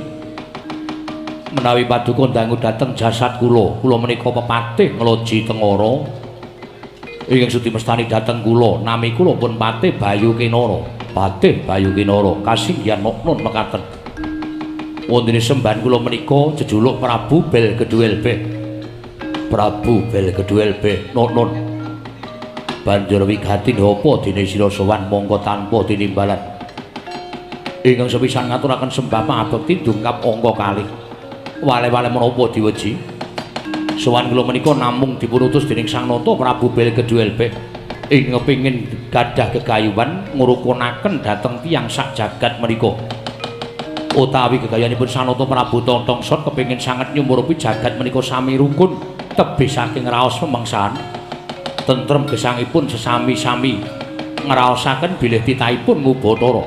Menawi paduka dangu dhateng jasad kula menika pepatih ngloji tengara. Ingkang sudi mestani dhateng kula nami kula pun Patih Bayu Kinara. Patih Bayu Kinara kasinggihan noknon mekaten. Wonten sembahan kula menika jejuluk Prabu Bel Keduel Beh. Prabu Bel Keduel Beh noknon. Banjur wigati napa dene sira sowan mongko tanpa tinimbalan. Ingkang sepisan ngaturaken sembah pangabekti dungkap angka kalih. Wale-wale menapa diweji? Sowan kula menika namung dipunutus dening Sang Nata Prabu Bel Keduel Beh ing kepingin gadah gegayuhan ngurukunaken dhateng tiyang sak jagat menika. Utawi gegayanipun Sang Nata Prabu Tontongsot kepingin sanget nyumurupi jagat menika sami rukun tebih saking raos pemengsan. Tentrem gesangipun sesami-sami ngraosaken bilih titahipun Ngubatara.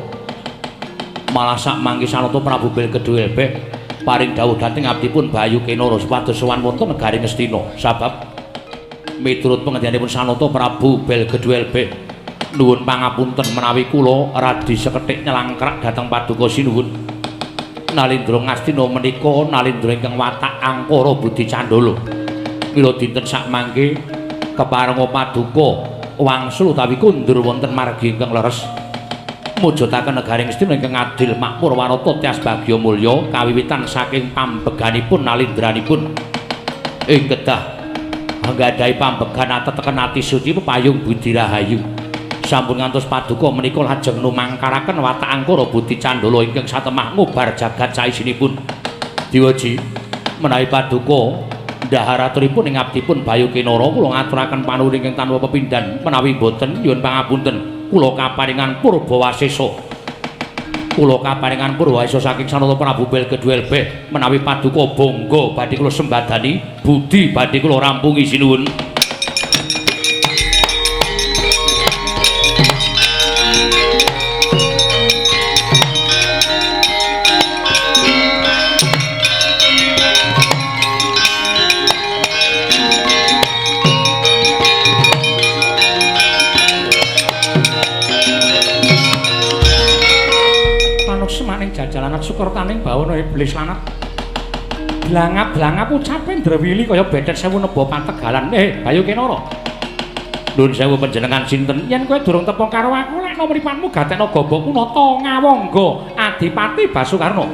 Malah sak mangke Sang Nata Prabu Bel Keduel Beh paring dawuh dhateng abdipun Bayu Kinara supados sowan wonten negari Ngastina. Sabab miturut pangendikaipun Sang Nata Prabu Bel Keduel Beh nuwun pangapunten menawi kula radi sekethik nyelangkrak dhateng paduka sinuwun. Nalindra Ngastina menika nalindra ingkang watak angkara budi candala. Mila dinten sak mangke keparenga paduka wangsul utawi kundur wonten margi ingkang leres mujudaken negaring Ngastina ingkang adil makmur warata tias bagya mulya kawiwitan saking pambeganipun nalindranipun ing kedah anggadhahi pambegan ateteken ati suci pepayung budi rahayu sampun ngantos paduka menika lajeng numangkaraken watak angkara budi candala ingkang satemah ngubar jagat saisinipun diwaji menawi paduka ndaharaturipun ing abdipun Bayu Kinara kula ngaturaken panuwun ingkang tanpa pepindhan menawi boten nyuwun pangapunten kula kaparingan Purbawasesa saking Sanata Prabu Belgedwelbeh menawi paduka bangga badhe kula sembadani budi badhe kula rampungi sinuwun. Jalanan sukertaning bawana iblis lanat blangap-blangap ucape ndrewili kaya betet sewu nebo pantegalan Bayu Kinara nuwun sewu panjenengan sinten yen kowe durung tepa karo aku lek nomripanmu gatekno gobokmu nata ngawangga Adipati Basukarna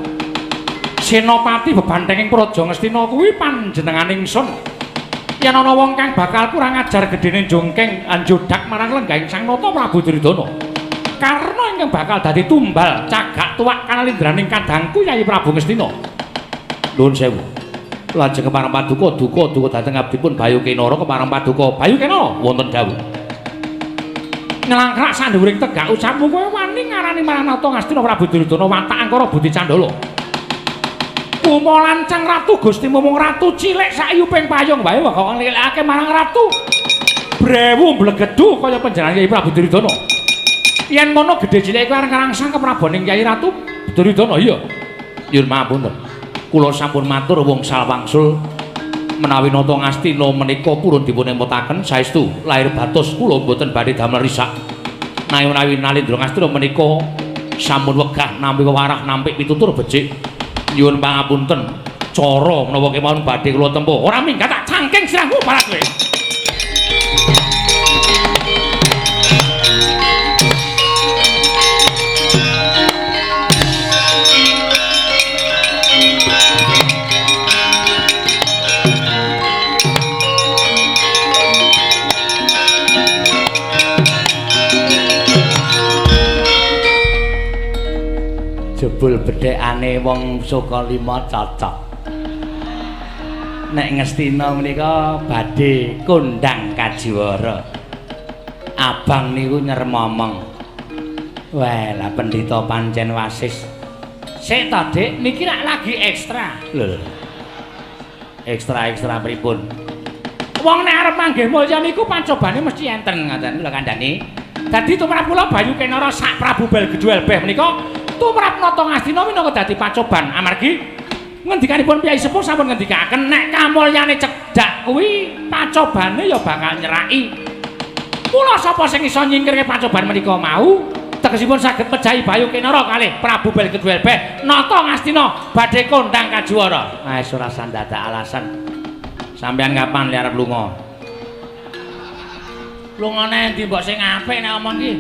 Senopati bebantenging Praja Ngastina kuwi panjenengan ingsun yen ana wong kang bakal kurang ajar gedene jongkeng anjodak marang lenggahing Sang Nata Prabu Duryudana karena ingkang bakal dadi tumbal cagak tuwak kanalindraning kadangku Yayi Prabu Ngastina. Nuwun sewu. Lajeng kepareng paduka duka dhateng abdipun Bayu Kinara kepareng paduka Bayu Kinara wonten dawuh. Nglangkrak sandhuwuring tegak ucapmu kowe wani ngarani marang Nata Ngastina Prabu Duryudana watak angkara budi candala. Uma lancang ratu Gusti mumung ratu cilik sayuping payung wae kok nglilekake marang ratu. Brewu mblegedu kaya panjenengan Yayi Prabu Duryudana. Yen ngono gedhe cilik kuwi areng karangsang keprabaning Yayi Ratu Duryudana iya. Nyuwun pangapunten. Kula sampun matur wungsal wangsul menawi Nata Ngastina menika purun dipun emutaken saestu lair batos kula boten badhe damel risak. Menawi Nalindra Ngastina menika sampun wegah nampi wewarah nampi pitutur becik. Nyuwun pangapunten. Cara menawa kemawon badhe kula tempuh ora minggat tak cangking sirahmu para kowe. Jebul bedhekane wong Sukalima cocok. Nek Ngastina menika badhe kondhang kajiwara. Abang niku nyermomong. Wah, lah pendhita pancen wasis. Sik to, Dik, niki lagi ekstra. Lho. Ekstra pripun? Wong nek arep manggih mulya niku pancobane mesti enten ngoten lho kandhane. Dadi tumrap kula Bayu Kinara sak Prabu Belgedwelbeh menika tumrap Nata Ngastina minangka dadi pacoban amargi ngendikanipun Kyai Sepuh sampun ngendikaken nek kamulyane cedhak kuwi pacobane ya bakal nyeraki. Mula sapa sing iso nyingkirke pacoban menika mau tegesipun saged mejahi Bayu Kinara kalih Prabu Belgedwelbeh Nata Ngastina badhe kondhang kajuwara. Wis ora sandadak alasan. Sampeyan kapan li arep lunga? Lungane endi mbok sing apik nek omong iki?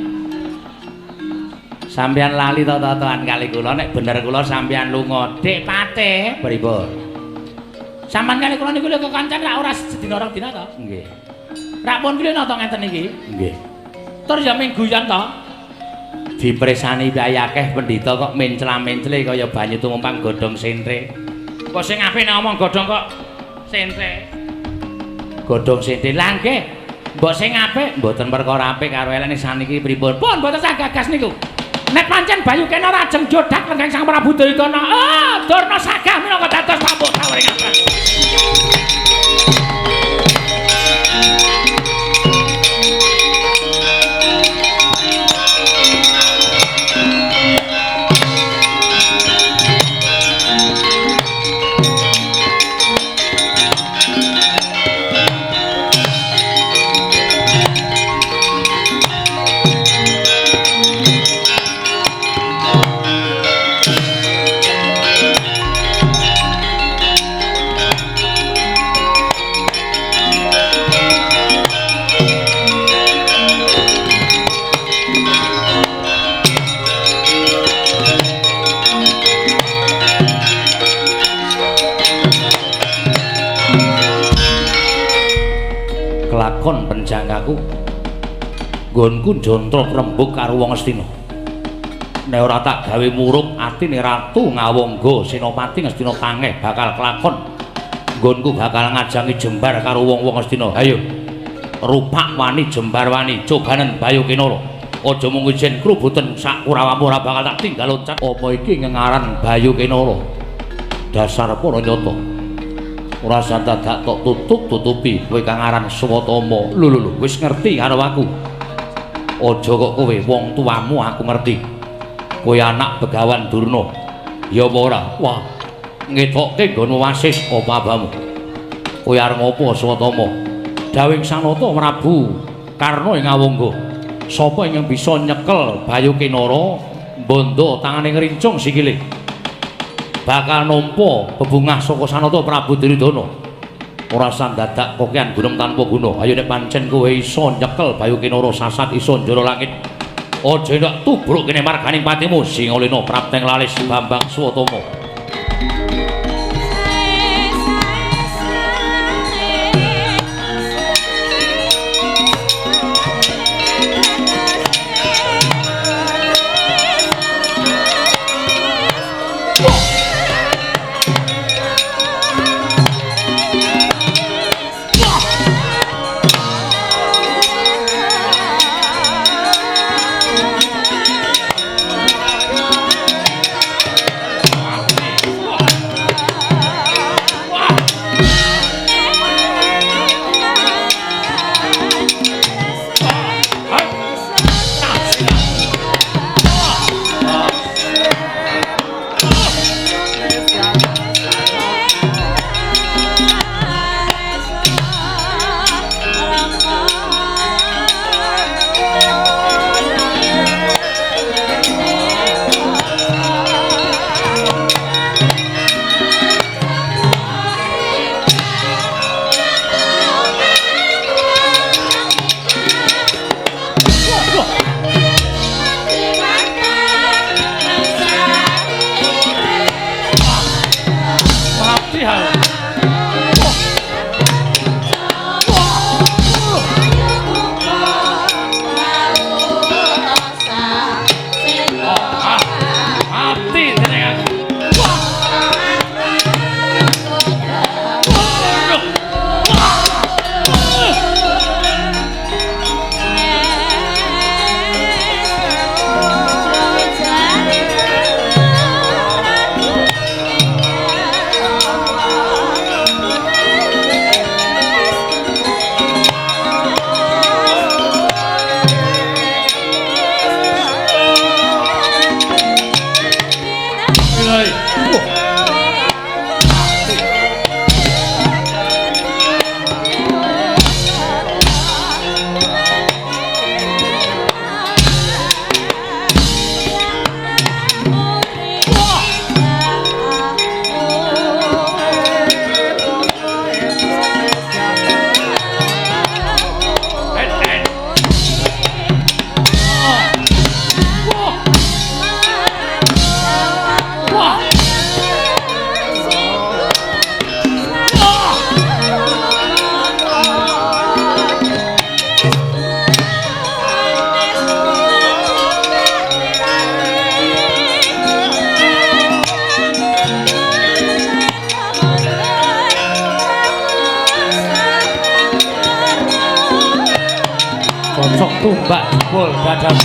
Sampeyan lali to-toan kali kula nek bener kula sampeyan lunga Dik Patih pripun? Sampeyan kali kula niku lho kekancan rak ora sedina rong dina to? Nggih. Rak pun kula nata ngenten iki? Nggih. Tur ya mingguyan to? Dipresani wae akeh pendhita kok mencla-mencle kaya banyu tumumpang godhong sentre. Kok sing apik nek omong godhong kok sentre. Godhong sentre lah nggih. Mbok sing apik mboten perkara apik karo elene saniki pripun? Pun mboten sak gagas niku. Nek pancen Bayu Kinara ajeng jodak lenggeng Sang Prabu Duryudana, Durna sagah minangka dados tamu sawering abang. kelakon penjangkaku nggonku njontrok rembug karo wong Astina. Nek ora tak gawe murup atine ratu Ngawangga Senopati Astina tangeh bakal kelakon. Nggonku bakal ngajangi jembar karo wong-wong Astina. Ayo. Rupak wani jembar wani cobanen Bayu Kinara. Aja mung ijen krubuten sak Kurawamu ora bakal tak tinggal loncat. Apa iki ngengaran Bayu Kinara? Dasar para nyata. Ora sandadak tok tutup-tutupi kowe kang aran Swatama. Lho wis ngerti karo aku. Aja kok kowe wong tuamu aku ngerti. Kowe anak Begawan Durna. Ya apa ora? Wah, ngetokke nggonmu wasis apa abamu. Kowe arep ngopo Swatama? Dawing Sanata Prabu Karna ing Ngawangga. Sapa yang bisa nyekel Bayu Kinara bondo tangane ngrincung sikile? Bakal nampa bebungah saka Sanata Prabu Duryudana. Ora sandadak kokean gunung tanpa guna. Ayo nek pancen kowe iso nyekel Bayu Kinara sasat iso njara langit. Aja ndak tubruk kene marganing patimu Singalena Prapteng Lalis Bambang Swatama. Tumbak jebol dadam.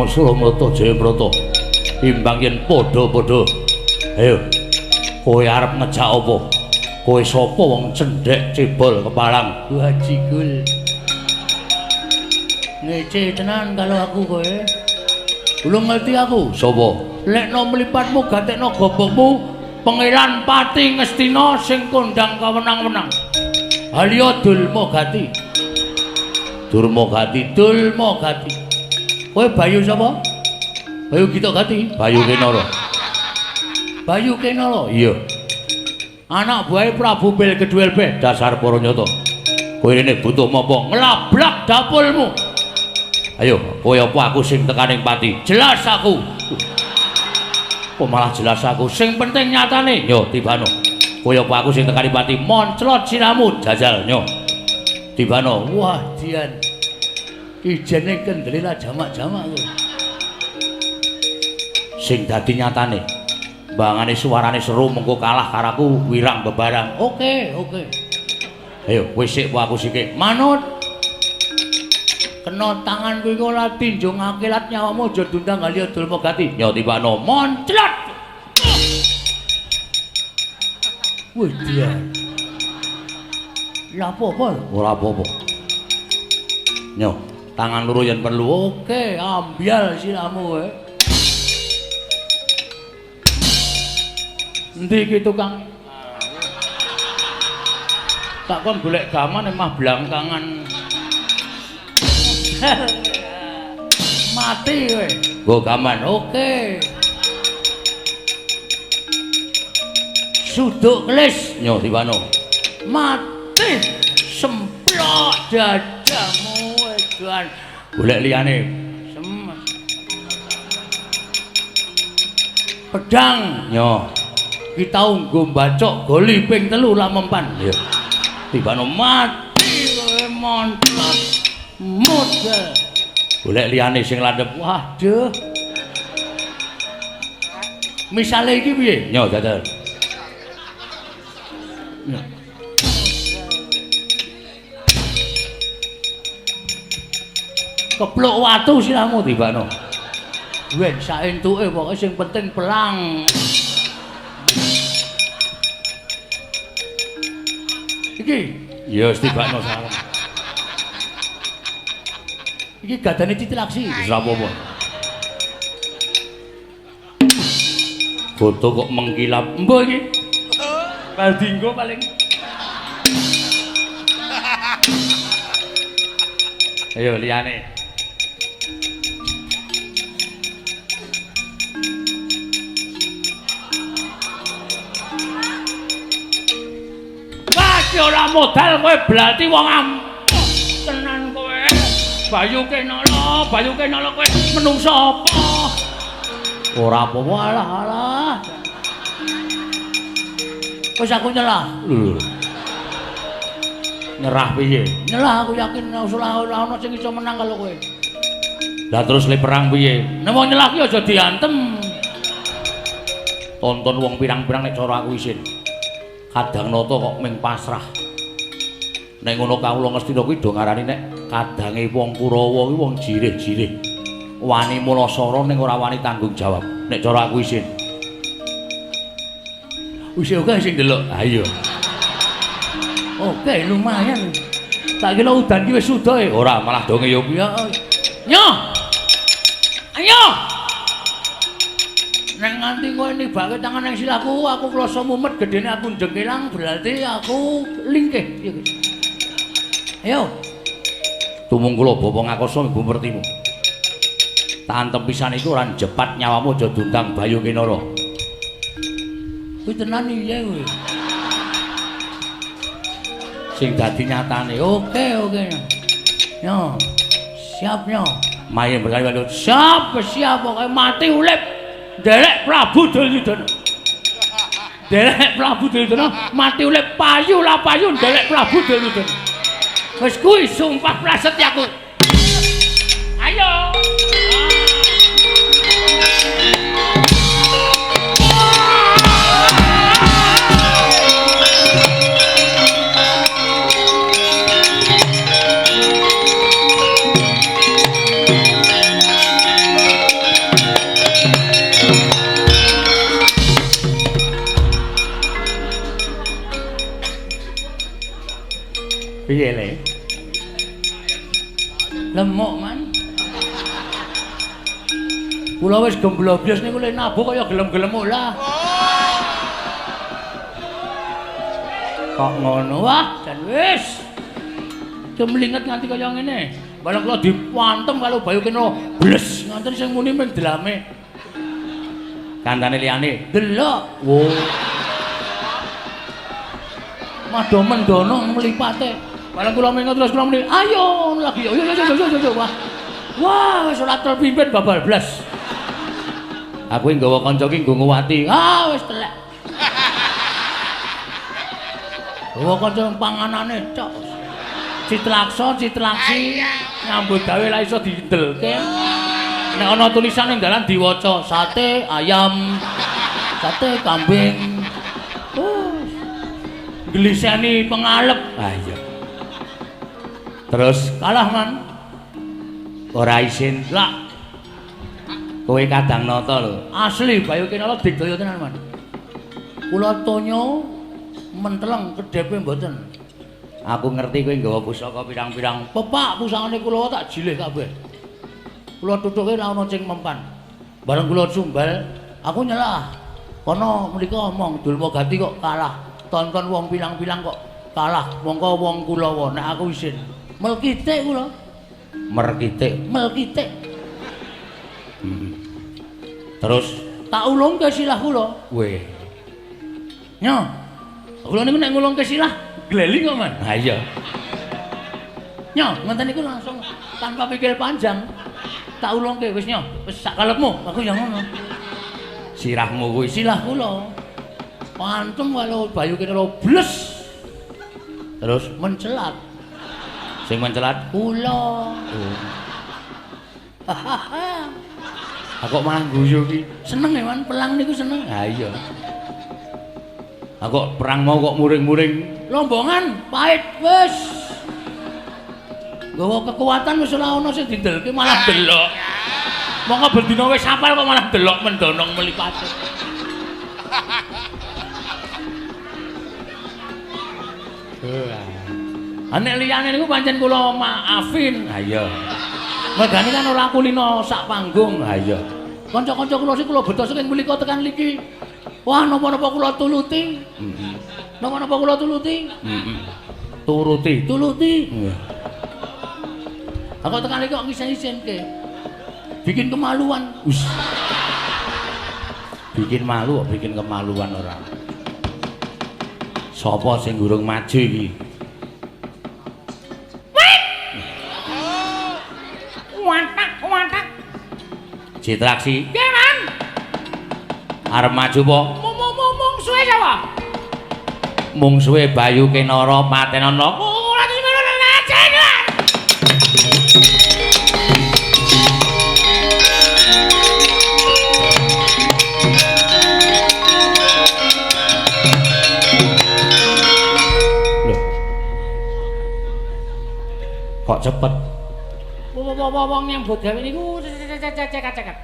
Rama Suramata Jayabrata imbang yen padha-padha. Ayo. Kowe arep ngejak apa? Kowe sapa wong cendhek cebol kepalang? Haji Gul. Ngece tenan kalau aku kowe. Belum ngerti aku. Sapa? Lekno mlipatmu gatekno gobokmu Pangeran Pati Ngastina sing kondang kawenang-wenang. Haliya Dulmagati. Durmagati. Dulmagati. Kowe Bayu sapa? Bayu Gita Gati. Bayu Kenara. Bayu Kenara. Iya. Anak buahe Prabu Bilgedwel Beh. Dasar para nyata. Kowe rene butuh mopo? Ngelablak dapulmu. Ayo, kowe apa aku sing tekaning pati? Jelas aku. Kok malah jelas aku? Sing penting nyatane. Yo, tibano. Kowe apa aku sing tekaning pati? Monclot siramu Jajal nyo. Tibano. Wah, Dian. Ijene kendeli lah jamak-jamak kowe. Sing dadi nyatane. Bangane suarane seru mengko kalah karaku wirang bebarang. Oke. Ayo, kowe sik apa aku sik? Manut. Kena tangan kuwi kok ora tinjung akilat nyawamu aja dundang Haliya Dulmagati. Yo tibano. Monclot. Wih, Dian. Lah apa-apa? Ora apa-apa. Nyo, tangan loro yen perlu. Oke, ambyal siramu kowe. Endi iki tukang? Tak kon golek gaman emah blangkangan. Mati kowe. Go gaman. Oke. Suduk kelis. Nyo tibano. Mati. Semplok dadamu edan. Golek liyane. Semes. Pedang. Nyo. Kita unggo mbacok goli ping 3 lah mempan. Iya. Tibano Mati kowe montlot. Modal. golek liyane sing landhep. Waduh. Misale iki piye? Nyo dadal. Kepluk watu siramu tibano. Wen saentuke pokoke sing penting pelang. Iki Ya wis tibano sareng. iki gadane titilaksi. Wis ora apa-apa. Foto kok mengkilap. Mbok iki. Baldinggo paling. Ayo liyane. Ora modal kowe berarti wong tenan kowe. Bayu Kenala kowe menungso apa? Ora apa-apa. Alah. Wis aku nyelah. Nyerah piye? Nyelah aku yakin ora ono sing iso menang kalau kowe. Lah terus le perang piye? Nek wong nyelah ki aja diantem. Tonton wong pirang-pirang nek cara aku isin. Kadang nata kok ming pasrah. Nek ngono kawula Ngastina kuwi do ngarani nek kadange wong Kurawa kuwi wong jirih-jirih. Wani mulasara ning ora wani tanggung jawab. Nek cara aku isin. Wis oke sing delok. Ha iya. Oke, lumayan. Tak kira udan ki wis suda e. Ora malah do ngeyup. Ya. Nyo. Ayo. Nek nganti kowe nibake tangan nang silaku, aku kloso mumet gedene aku jengkelang berarti aku lingkih. Ayo. Tumung kula Bapa Ngakasa Ibu Mertimu. Tantem pisan iku ora jepat nyawamu aja dundang Bayu Kenara. Kuwi tenan iya kowe. Sing dadi nyatane. Oke. Nyo. Siap nyo. Mayen berkali-kali Siap pokoke mati urip. Derek Prabu Duryudana. Derek Prabu Duryudana mati urip payu derek Prabu Duryudana. Wis kuwi sumpah prasetyaku. Ayo. Piye le? Lemuk man. Kula wis gemblobyos niku le nabuh kaya gelem-gelemuk lah. Kok ngono wah, jan wis. Cemlinget nganti kaya ngene. Bareng kula dipantem karo Bayu Kena bles nganten sing muni ming delame. Kandhane liyane delok. Wo. Mado mendono mlipate. Bareng kula mengo terus kula muni, "Ayo lagi. Yo wah. Wah, wis ora terpimpin babal blas." Aku nggawa kanca ki nggo nguwati. Ah, wis telek. Gawa kanca panganane cok. Citraksi nyambut gawe la iso didelke. Nek ana tulisan ning dalan diwaca sate ayam, sate kambing. Gliseni pengalep. Ah iya. Terus kalah man. Ora isin. Lah. Kowe kadang nata lho. Asli Bayu Kinala digdaya tenan man. Kula tonyo menteleng kedhepe mboten. Aku ngerti kowe nggawa pusaka pirang-pirang. Pepak pusakane kula tak jilih kabeh. Kula tutuke ra ono sing mempan. Bareng kula sumbal, aku nyelah. Kono mriko omong Dulma Gati kok kalah. Tonton wong pilang-pilang kok kalah. Mongko wong Kulawa nek aku isin. Melkitik kula. Melkitik. Terus tak ulungke silah kula. Weh. Nyo. Kula niku nek ngulungke silah gleli kok, Man. Ha iya. Nyo, ngoten niku langsung tanpa pikir panjang. Tak ulungke wis nyo. Wis sak kalepmu, aku ya ngono. Sirahmu kuwi silah kula. Pantem kalau Bayu Kinala bles. Terus mencelat. Sing mencelat kula. Aku malah guyu ki. Seneng ya, Man, perang niku seneng. Ha iya. Aku perang mau kok muring-muring. Lombongan pahit wis. Gawa kekuatan wis ora ana sing didelke malah delok. Monggo bendina wis hafal kok malah delok mendonong mlipate. Nek liyane niku pancen kula maafin. Ha iya. Megane kan ora kulino sak panggung. Ha iya. Kanca-kanca kula sing kula beto saking mlika tekan mriki. Wah, napa-napa kula tuluti. Napa-napa kula tuluti. Tuluti. Aku tekan mriki kok ngisen-isenke. Bikin kemaluan. Bikin malu, bikin kemaluan ora. Sapa sing gurung maju iki? Watak. Citraksi. Nggih, Man. Arep maju apa? Mung suwe sapa? Mung suwe Bayu Kinara Patenana. Ora dimerono ngajen. Loh. Kok cepet? Wong yang buat gawe niku cekak.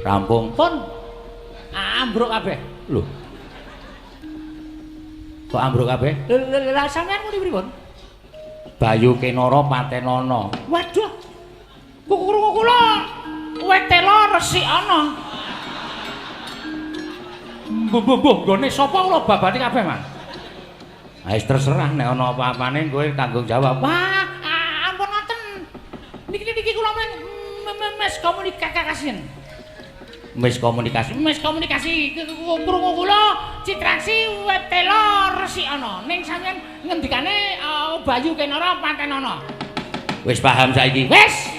Rampung. Pun ambruk kabeh. Lho. Kok ambruk kabeh? Lah sampean muni pripun? Bayu Kinara Patenana. Waduh. Krungu kula wetela resik ana. Mbuh nggone sapa kula babate kabeh, Mas? Wis terserah nek ana apa-apane kowe tanggung jawab. Wah, ampun ngoten. Niki kula miskomunikasi. Krungu kula Citraksi wetela resik ana. Ning sampeyan ngendikane Bayu Kinara Patenana. Wis paham saiki? Wis.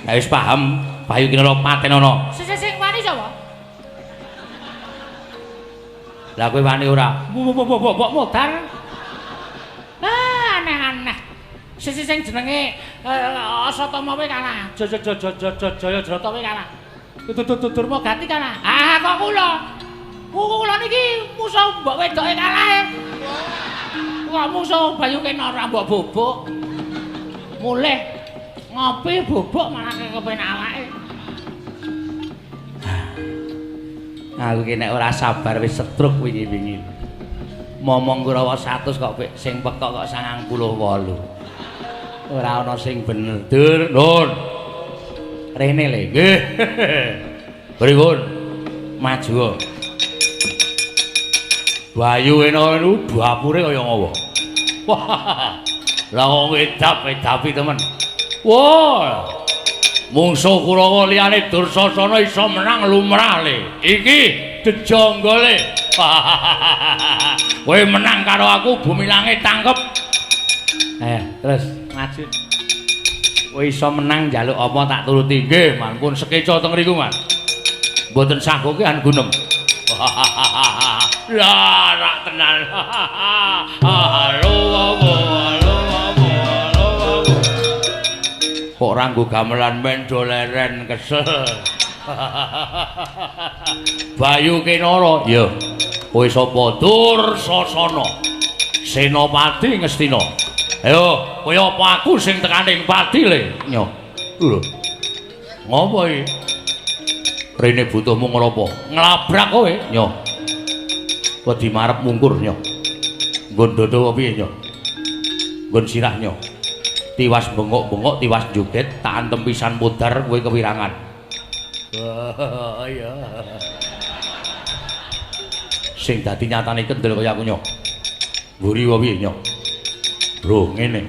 Lah wis paham Bayu Kinara Patenana. Sing wani sapa? Lah kowe wani ora? Mbok modar. Aneh. Sing jenenge Asatama kowe kalah. Jayajrata kowe kalah. Durma Gati kalah. Ah kok kula. Kula niki musuh mbok wedoke kalah. Kok musuh Bayu Kinara mbok bobok. Mulih ngopi bobok malah kepen awake. Aku ki nek ora sabar wis setruk wingi-wingi. Momong Kurawa 100 kok pek sing pekok kok 98. Ora ana sing bener. Dur, Nun. Rene le. Nggih. Pripun? Maju. Bayu eno niku dapure kaya ngopo? Wah. Lah wong edapi temen. Wah. Mungsuh Kurawa liyane Dursasana iso menang lumrah le. Iki dejonggole. Kowe menang karo aku bumi langit tangkep. Terus maju. Kowe iso menang njaluk apa tak turuti. Nggih, Man. Pun sekeca teng mriku, Man. Mboten sagoke an gunem. Lah, rak tenan. Halo, halo. Kok ranggo gamelan men doleren kesel. Bayu Kinara, ya. Kowe sapa? Dursasana. Senopati Ngastina. Ayo, kaya apa aku sing tekaning pati le. Nyo. Lho. Ngopo iki? Rene butuhmu ngrapa? Nglabrak kowe, Nyo. Wedi marep mungkur, Nyo. Nggon dodo apa piye, Nyo? Nggon sirah, Nyo. Tiwas bengok-bengok, tiwas joget, tak antem pisan mudar kowe kewirangan. Wah, iya. Sing dadi nyatane kendel kaya aku, Nyo. Mburi wae piye, Nyo? Lho, ngene.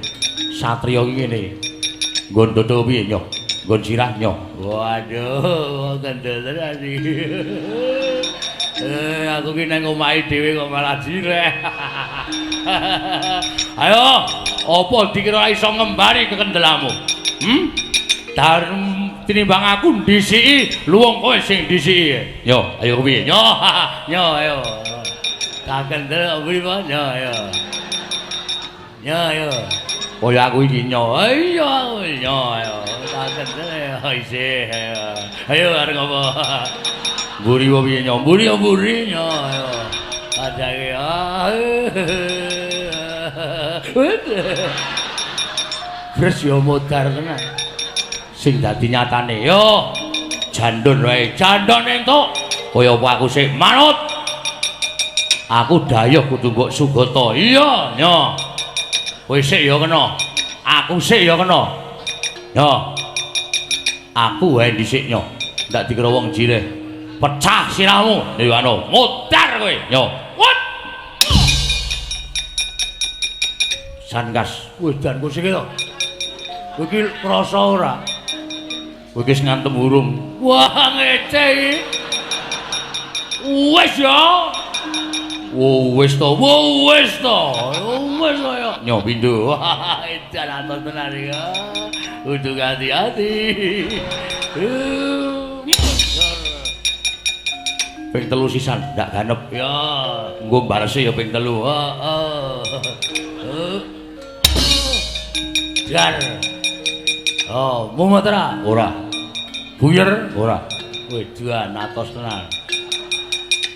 Satriya iki ngene. Nggon dodo piye, Nyo? Nggon sirah, Nyo. Waduh, kendel tenan iki. Aku ki nang omahe dhewe kok malah jireh. Ayo, apa dikira iso ngembari kekendelamu? Tinimbang aku ndisiki, luwung kowe sing ndisiki. Yo, ayo piye? Yo, yo ayo. Tak kendel priwo, yo ayo. Yo ayo. Kaya aku iki nyo. Ayo, yo ayo. Tak kendel isih. Ayo arep ngopo? Mburi wae piye nyo? Mburi yo mburi nyo ayo. Adake Kres yo modar tenan. Sing dadi nyatane yo jandon wae, jandon entuk. Kaya apa aku sik manut. Aku dayuh kudu mbok sugata. Iya, nyo. Kowe sik ya kena. Aku sik ya kena. Yo. Aku wae dhisik nyo. Ndak dikira wong jireh. Pecah sirahmu, Dewano. Modar kowe, nyo. Wut. Sangas, wis danku sik to. Kowe iki krasa ora? Kowe iki ngantem urung. Wah, ngece iki. Wis ya. Wis to, wis to. Wis ya. Nyo pindho. Edan atos tenan iki. Kudu hati-hati. Ping 3 sisan ndak ganep. Ya, engko balese ya ping 3. Jar. Oh, mumet ora? Buyer? Ora. Wedan atos tenan.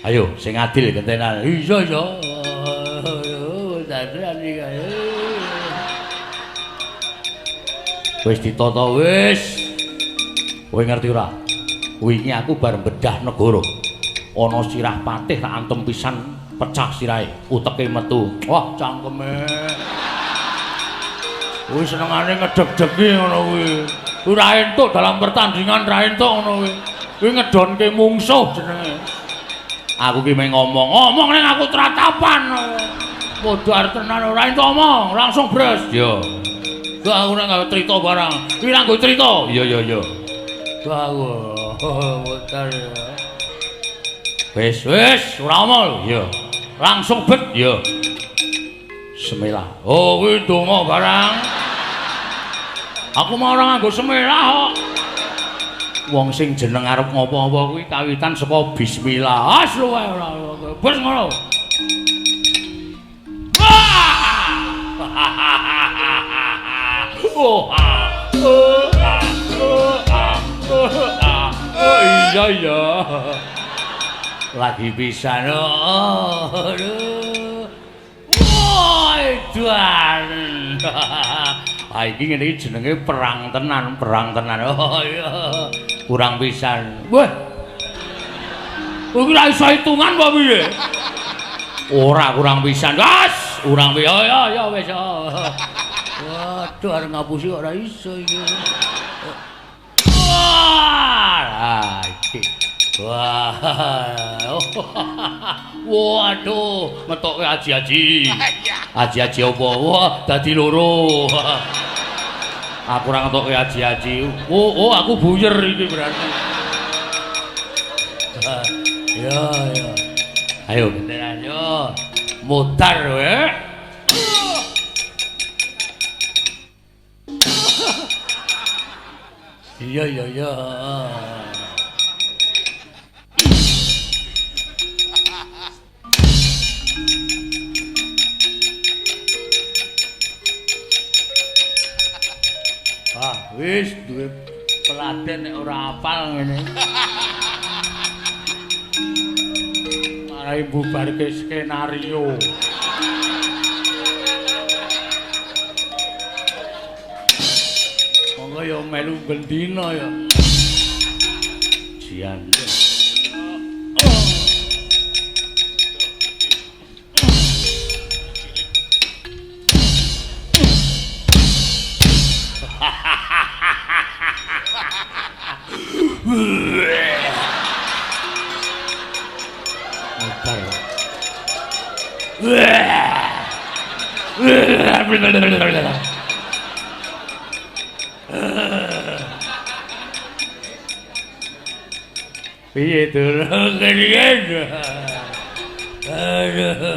Ayo, sing adil gentenan. Iya, iya. Dadan iki ayo. Wis ditata wis. Kowe ngerti ora? Wingi aku bareng bedah negara. Ana sirah patih tak antem pisan pecah sirahe, uteke metu. Wah, cangkeme. Kuwi senengane ngedeg-degi ngono kuwi. Ora entuk dalam pertandingan ra entuk ngono kuwi. Kuwi ngedonke mungsuh jenenge. Aku ki meng ngomong ning aku tratapan. Modar tenan ora entuk omong, langsung bres. Yo. Kok aku ora gawe crita barang. Kuwi nganggo crita. Iya. Modar. Wis, ora omong. Iya. Langsung bet. Iya. Semelah. Oh, kuwi donga barang. Aku mau ora nganggo semelah kok. Wong sing jeneng arep ngopo-opo kuwi kawitan saka bismillah. As lu wae ora. Bos ngono. Iya. Lagi pisan. Aduh. Woi, Tuan. Iki ngene iki jenenge perang tenan. Oh iya. Kurang pisan. Wah. Kowe ora iso hitungan apa piye? Ora kurang pisan. Wes, urang piye ya wis. Waduh arep ngapusi ora iso iki. Wah, iki. Wah. Waduh, metoke aji-aji. Aji-aji apa? Wah, dadi loro. Aku ora ngetoke aji-aji. Oh, aku buyer iki berarti. Ya. Ayo genteran yo. Mutar we. Iya. Wis duwe peladen nek ora hafal ngene. Marai bubarke skenario. Monggo ya melu bendina ya. Jian. Piye durung keriyen. Aduh.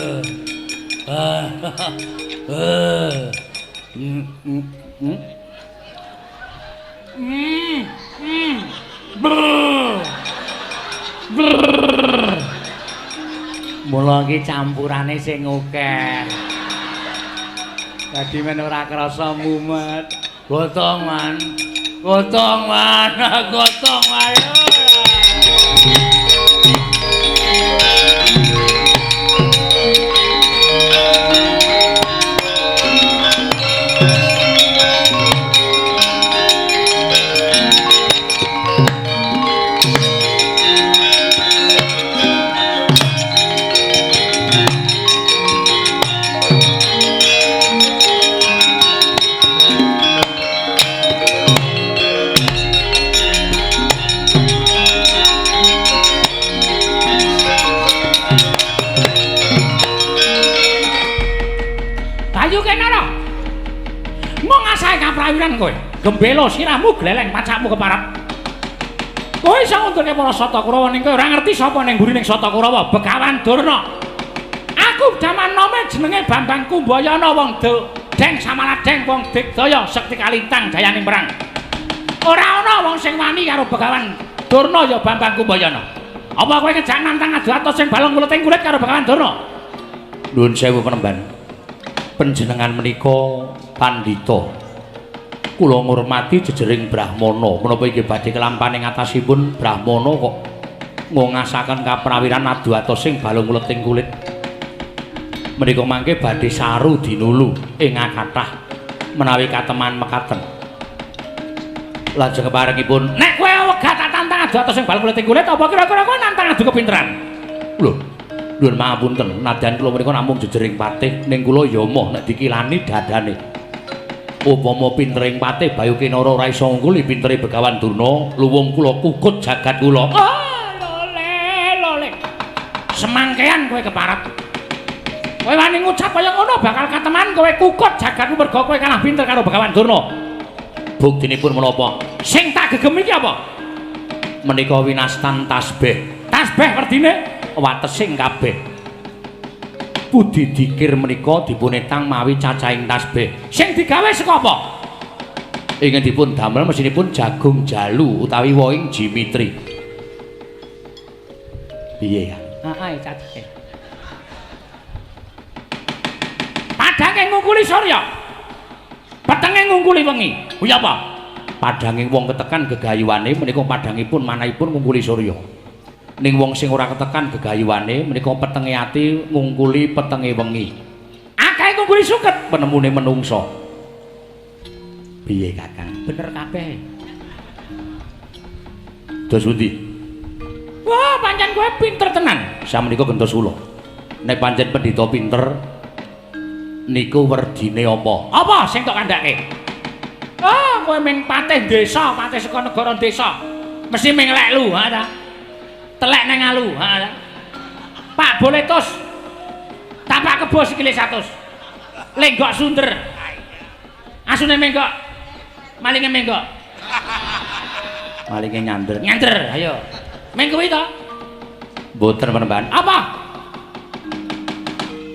Mula iki campurane sing akeh. Dadi men ora krasa mumet. Gotong man. Prawiran kowe gembelo sirahmu gleleng pacakmu keparap kowe iso ngunturke para Sata Kurawa ning kowe ora ngerti sapa ning mburi ning Sata Kurawa Begawan Durna aku jaman nome jenenge Bambang Kumbayana wong Deng Samaladeng wong Digdaya sekti kalintang jayaning perang ora ana wong sing wani karo Begawan Durna ya Bambang Kumbayana apa kowe ngejak nantang adu atos sing balung kuleting kulit karo Begawan Durna nuwun sewu penemban panjenengan menika pandhita kula ngurmati jejering Brahmana menapa inggih badhe kelampaning atasipun Brahmana kok ngongasaken kaprawiran adu atos sing balung kuleting kulit menika mangke badhe saru dinulu ing kathah menawi kateman mekaten lajeng keparengipun nek kowe wegah tak tantang adu atos sing balung kuleting kulit apa kira-kira kowe nantang adu kepinteran lho nuwun pangapunten nadyan kula menika namung jejering patih ning kula ya moh nek dikilani dadane upama pintering patih Bayu Kinara ora iso ngungkuli pintere Begawan Durna luwung kula kukut jagat kula lole semangkean kowe keparep kowe wani ngucap kaya ngono bakal kateman kowe kukut jagatmu merga kowe kalah pinter karo Begawan Durna buktinipun menapa sing tak gegem iki apa menika winastan tasbih werdine watesing kabeh budi dikir menika dipunetang mawi cacahing tasbih sing digawe saka apa ingin dipun damel mesinipun jagung jalu utawi woing jimitri piye ya heeh cacahe padange ngungkuli surya petenge ngungkuli wengi kuwi apa padange wong ketekan gegayuwane menika padangipun manahipun ngungkuli surya ning wong sing ora ketekan gegayuwane menika petenge ati ngungkuli petenge wengi akeh ngungkuli suket penemune menungso piye Kakang bener kabeh dos pundi wah pancen kowe pinter tenan samenika gentos kula nek pancen pendhita pinter niku werdine apa? Apa sing tok kandhake? Ah, kowe ming patih desa, patih saka negara desa. Mesti ming leklu, ha ta? Telek nang alu, ha ta? Pak Boletus. Tapak kebo sikile 100. Lenggok sunder. Asune menggok. Malinge menggok. Malinge nyander. Nyander, ayo. Ming kuwi to? Mboten penemban. Apa?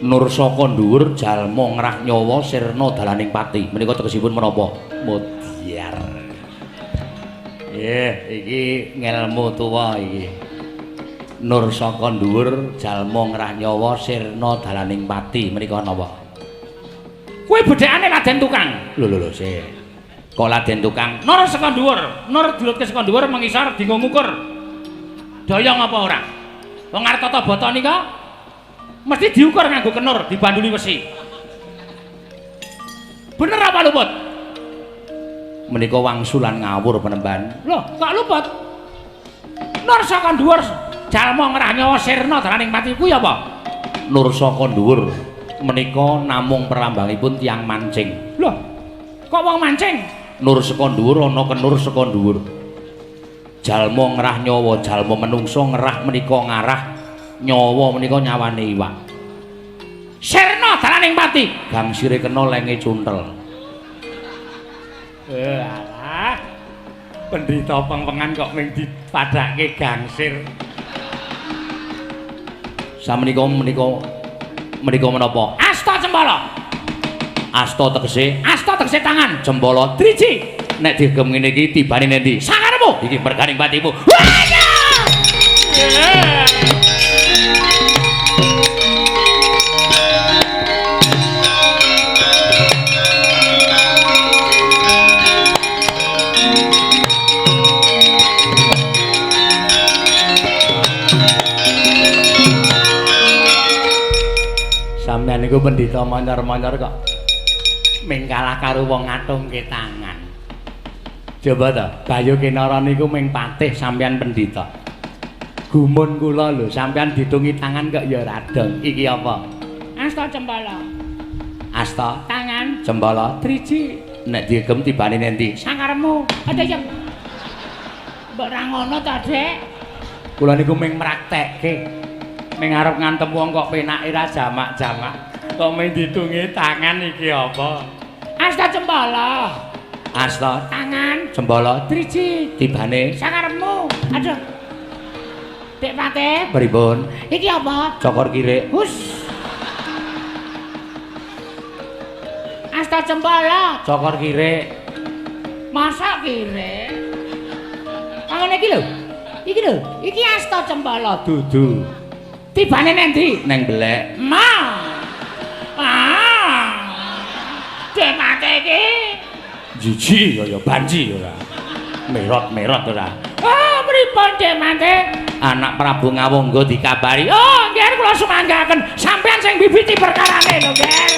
Nur saka dhuwur jalma ngrah nyawa sirna dalaning pati. Menika tegesipun menapa? Mutiar. Iki ngelmu tuwa iki. Nur saka dhuwur jalma ngrah nyawa sirna dalaning pati. Menika napa? Kuwi bedhekane Raden Tukang. Lho sik. Kok Raden Tukang? Nur saka dhuwur, nur dilutke saka dhuwur mengisor dienggo ngukur. Doyong apa ora? Wong arep tata bata nika mesti diukur nganggo kenur, dibanduli wesi. Bener apa luput? Menika wangsulan ngawur penemban. Loh, kok luput? Nur saka dhuwur jalma ngrah nyawa sirna dalaning pati kuwi apa? Nur saka dhuwur menika namung perlambangipun tiyang mancing. Loh, kok wong mancing? Nur saka dhuwur ana kenur saka dhuwur. Jalma ngrah nyawa, jalma menungso ngrah menika ngarah nyawa menika nyawane iwak. Sirna dalaning pati. Gangsire kena lenge cuntel. Alah. Pendhita pengpengan kok ming dipadhake gangsir. Samenika menika menapa? Asta cempala. Asta tegese tangan. jempala Driji. nek digem ngene iki tibane nendi? Sakarepmu. Iki berganing patimu. Sampeyan niku pendhita monyor-monyor kok ming kalah karo wong ngatungke tangan. Coba to, Bayu Kinara niku ming patih sampeyan pendhita. Gumun kula lho, sampeyan ditungi tangan kok ya radong. Iki apa? Asta cempala. Asta tangan Jempala driji. nek digem tibane nendi? Sakarepmu. Ada yang mbok ra ngono ta, Dek? Kula niku ming praktekke. Ning arep ngantem wong kok penake ra jamak-jamak. Kok ming ditungi tangan iki apa? Asta cempala. Asta Tangan jempala driji. tibane Sakarepmu. Aduh. Dek Patih, pripun? iki apa? Cokor kirik. Hus. Asta cempala. Cokor kirik. Masa kire? Tangan iki lho. Iki lho, iki asta cempala dudu. Tibane nendi? Neng belek. Ma. Ah. Demate iki. Jiji kaya banji ora. Merot-merot ora. Ah, pripun demate? Anak Prabu Ngawangga dikabari. Oh, nggih kula sumanggaken sampean sing bibiti perkarane lho, nggih.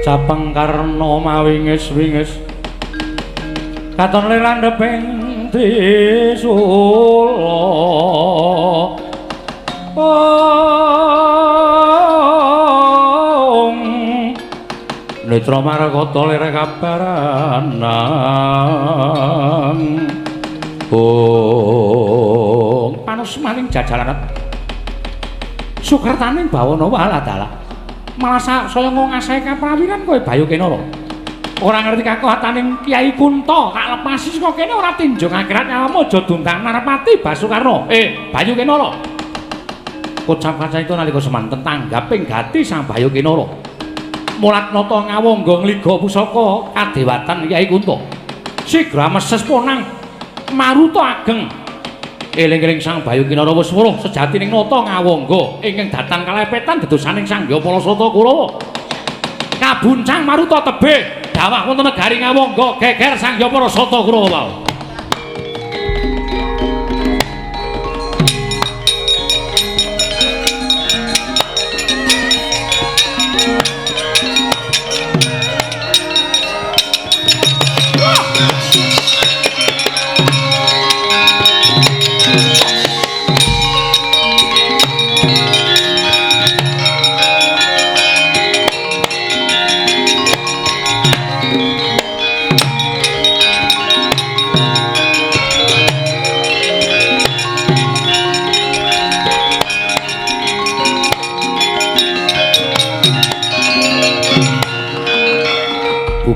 Capeng karna mawingis-wingis katon lerandheping trisula netra maragata lir kabaranang panus maning jajalanan sukertaning bawana waladala malah saya ngasih kaprawiran kowe Bayu Kinara. Ora ngerti kakuwataning Kyai Kunta, tak lepasi saka kene ora tinjung akhirat nyawamu aja dundang Narpati Basukarna. Bayu Kinara. Ucap kaca itu nalika semanten tanggaping gati Sang Bayu Kinara. Mulatnata ngawangga ngliga pusaka kadewatan Kyai Kunta. Sigra meses ponang Maruta ageng eling-eling Sang Bayu Kinara wis weruh sejatining nata ngawangga ingkang datan kalepetan dedosaning Sangya Palasata Kurawa kabuncang Maruta tebih dawah wonten negari ngawangga geger Sangya Palasata Kurawa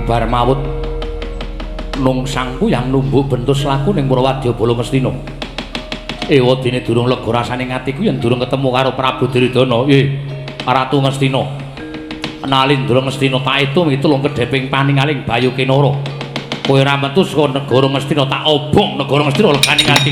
bubar mawut nungsangku yang numbuk bentus laku ning Prawadya Balamestina ewadene durung lega rasane atiku yen durung ketemu karo Prabu Duryudana Ratu Ngastina Nalindra Ngastina tak etung tulung kedheping paningaling Bayu Kinara kowe ora metu saka negara Ngastina tak obong negara Ngastina leganing ati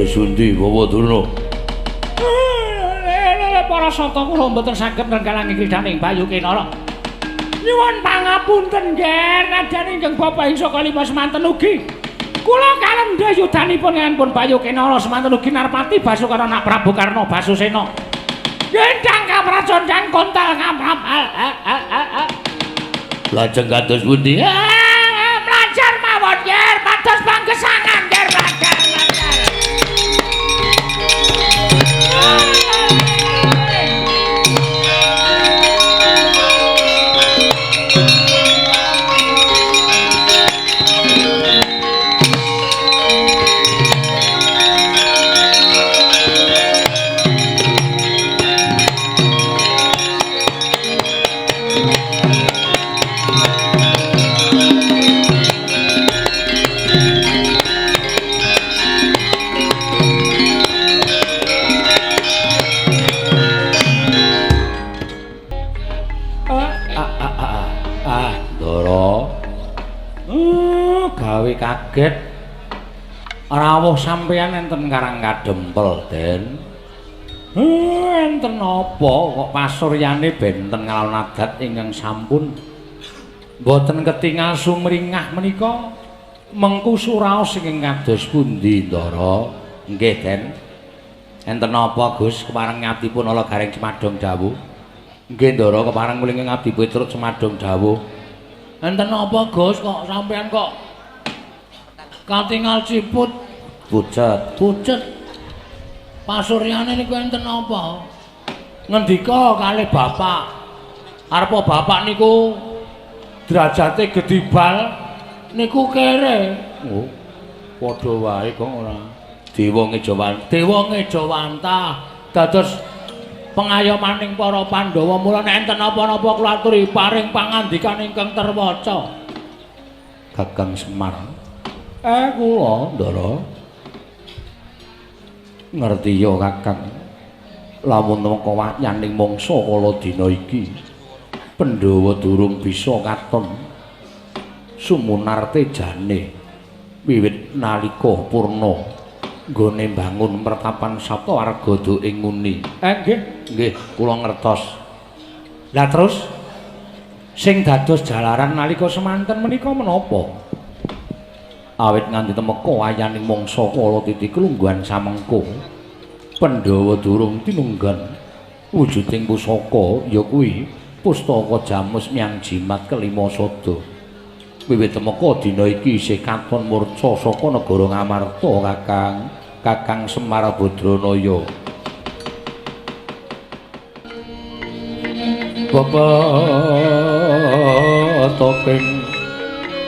Sundi Bawa Durna para sata kula mboten saged nenggalangi kridhaning Bayu Kinara nyuwun pangapunten nggih nadyan ingkang Bapak Saka Lima semanten ugi kula kalendha yudanipun nganipun Bayu Kinara semanten ugi Narpati Basukarna anak Prabu Karna Basusena ingkang kapracondhan kontal kamrapal lajeng kados pundi pelajar mawon nggih pados panggesangan nggih pelajar kaget rawuh sampeyan enten Karang Kadempel Den enten apa kok pasuryane benten ngalon adat ingkang sampun boten ketingal sumringah menika mengku suraos ingkang kados pundi Ndara nggih Den enten apa Gus kepareng ngatipun ala garing Cemadong dawuh nggih Ndara kepareng muling ngabdi Petruk Cemadong dawuh enten apa Gus kok sampeyan kok katingal ciput pucet pasuryane niku enten apa ngendika kalih bapak arepa bapak niku derajate gedibal niku kere oh padha wae kok ora dewa ngejawanta dados pengayomaning para Pandhawa mula nek enten apa-apa kula aturi paring pangandikan ingkang terwaca Kakang Semar kula Ndara ngerti ya Kakang lamun mengko wayahning mangsa kala dina iki Pandhawa durung bisa katon sumunar tejane wiwit nalika purna nggone mbangun pertapan Saptawargada ing Nguni nggih kula ngertos lah terus sing dados jalaran nalika semanten menika menapa awit nganti temeka wayaning mangsa kala titik lungguhan samengko Pandhawa durung tinunggan wujuding pusaka ya kuwi pustaka Jamus Myang Jimat kelima sada wiwit temeka dina iki isih katon murca saka negara Ngamarta Kakang Semar Badranaya bebetoking